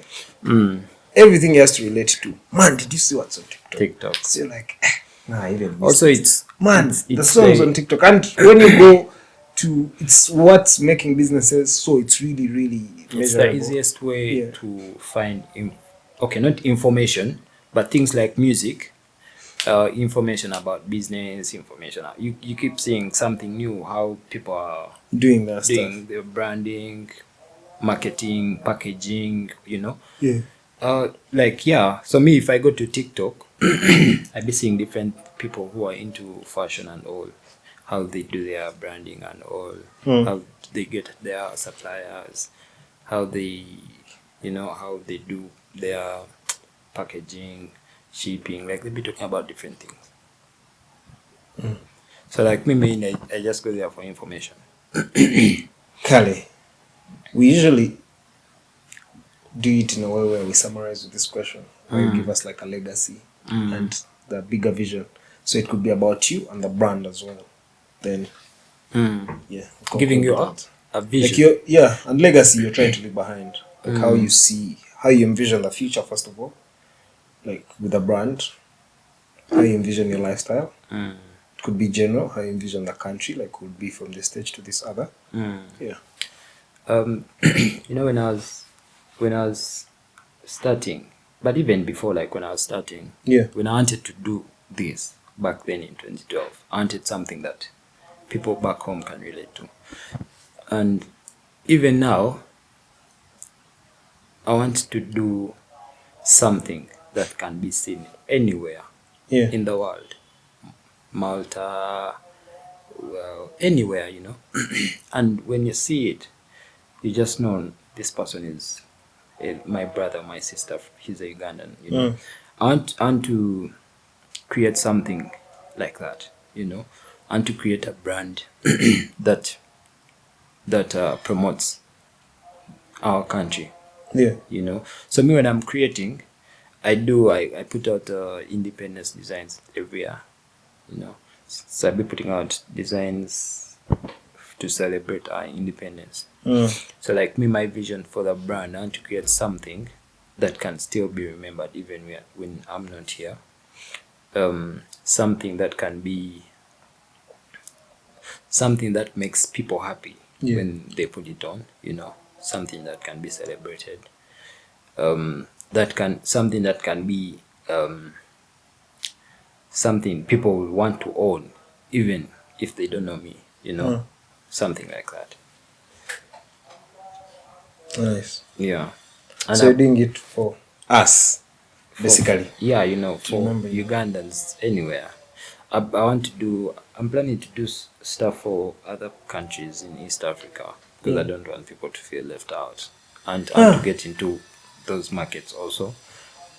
everything he has to relate to. Man, did you see what's on TikTok? So you're like, even Also, it's the songs on TikTok, and when you go to it's what's making businesses, so it's really it's the measurable. easiest way Yeah. to find not information, but things like music, information about business, information. You keep seeing something new, how people are Doing that doing stuff. their branding, marketing, packaging, you know. Yeah. So me, if I go to TikTok, I be seeing different people who are into fashion and all, how they do their branding and all, how they get their suppliers, how they do their packaging, shipping, like they be talking about different things. So like me, I just go there for information. Kale, we usually do it in a way where we summarize with this question, where you give us like a legacy and the bigger vision. So it could be about you and the brand as well. Then, yeah, Giving you a vision. Like and legacy you're trying to leave behind. Like how you envision the future, first of all. Like with the brand, how you envision your lifestyle. It could be general, how you envision the country, like would be from this stage to this other. Yeah. You know, when I was starting, but even before, like when I was starting, when I wanted to do this back then in 2012, I wanted something that people back home can relate to. And even now, I want to do something that can be seen anywhere in the world. Malta, well, anywhere, you know. And when you see it, you just know this person is my brother, my sister, he's a Ugandan, you know. I want to create something like that, you know. I want to create a brand that promotes our country. You know. So me, when I'm creating, I put out independence designs every year, you know. So I'll be putting out designs to celebrate our independence. So like me, my vision for the brand, I want to create something that can still be remembered even when I'm not here. Something that can be something that makes people happy when they put it on, you know. Something that can be celebrated. Something that can be something people will want to own, even if they don't know me, you know. Something like that. Nice. Yeah. And so you're doing it for us, basically. Yeah, you know, for Ugandans anywhere. I'm planning to do stuff for other countries in East Africa, because I don't want people to feel left out, and to get into those markets also.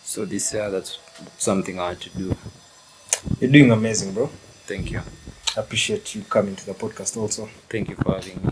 So this year, that's something I want to do. You're doing amazing, bro. Thank you. I appreciate you coming to the podcast also. Thank you for having me.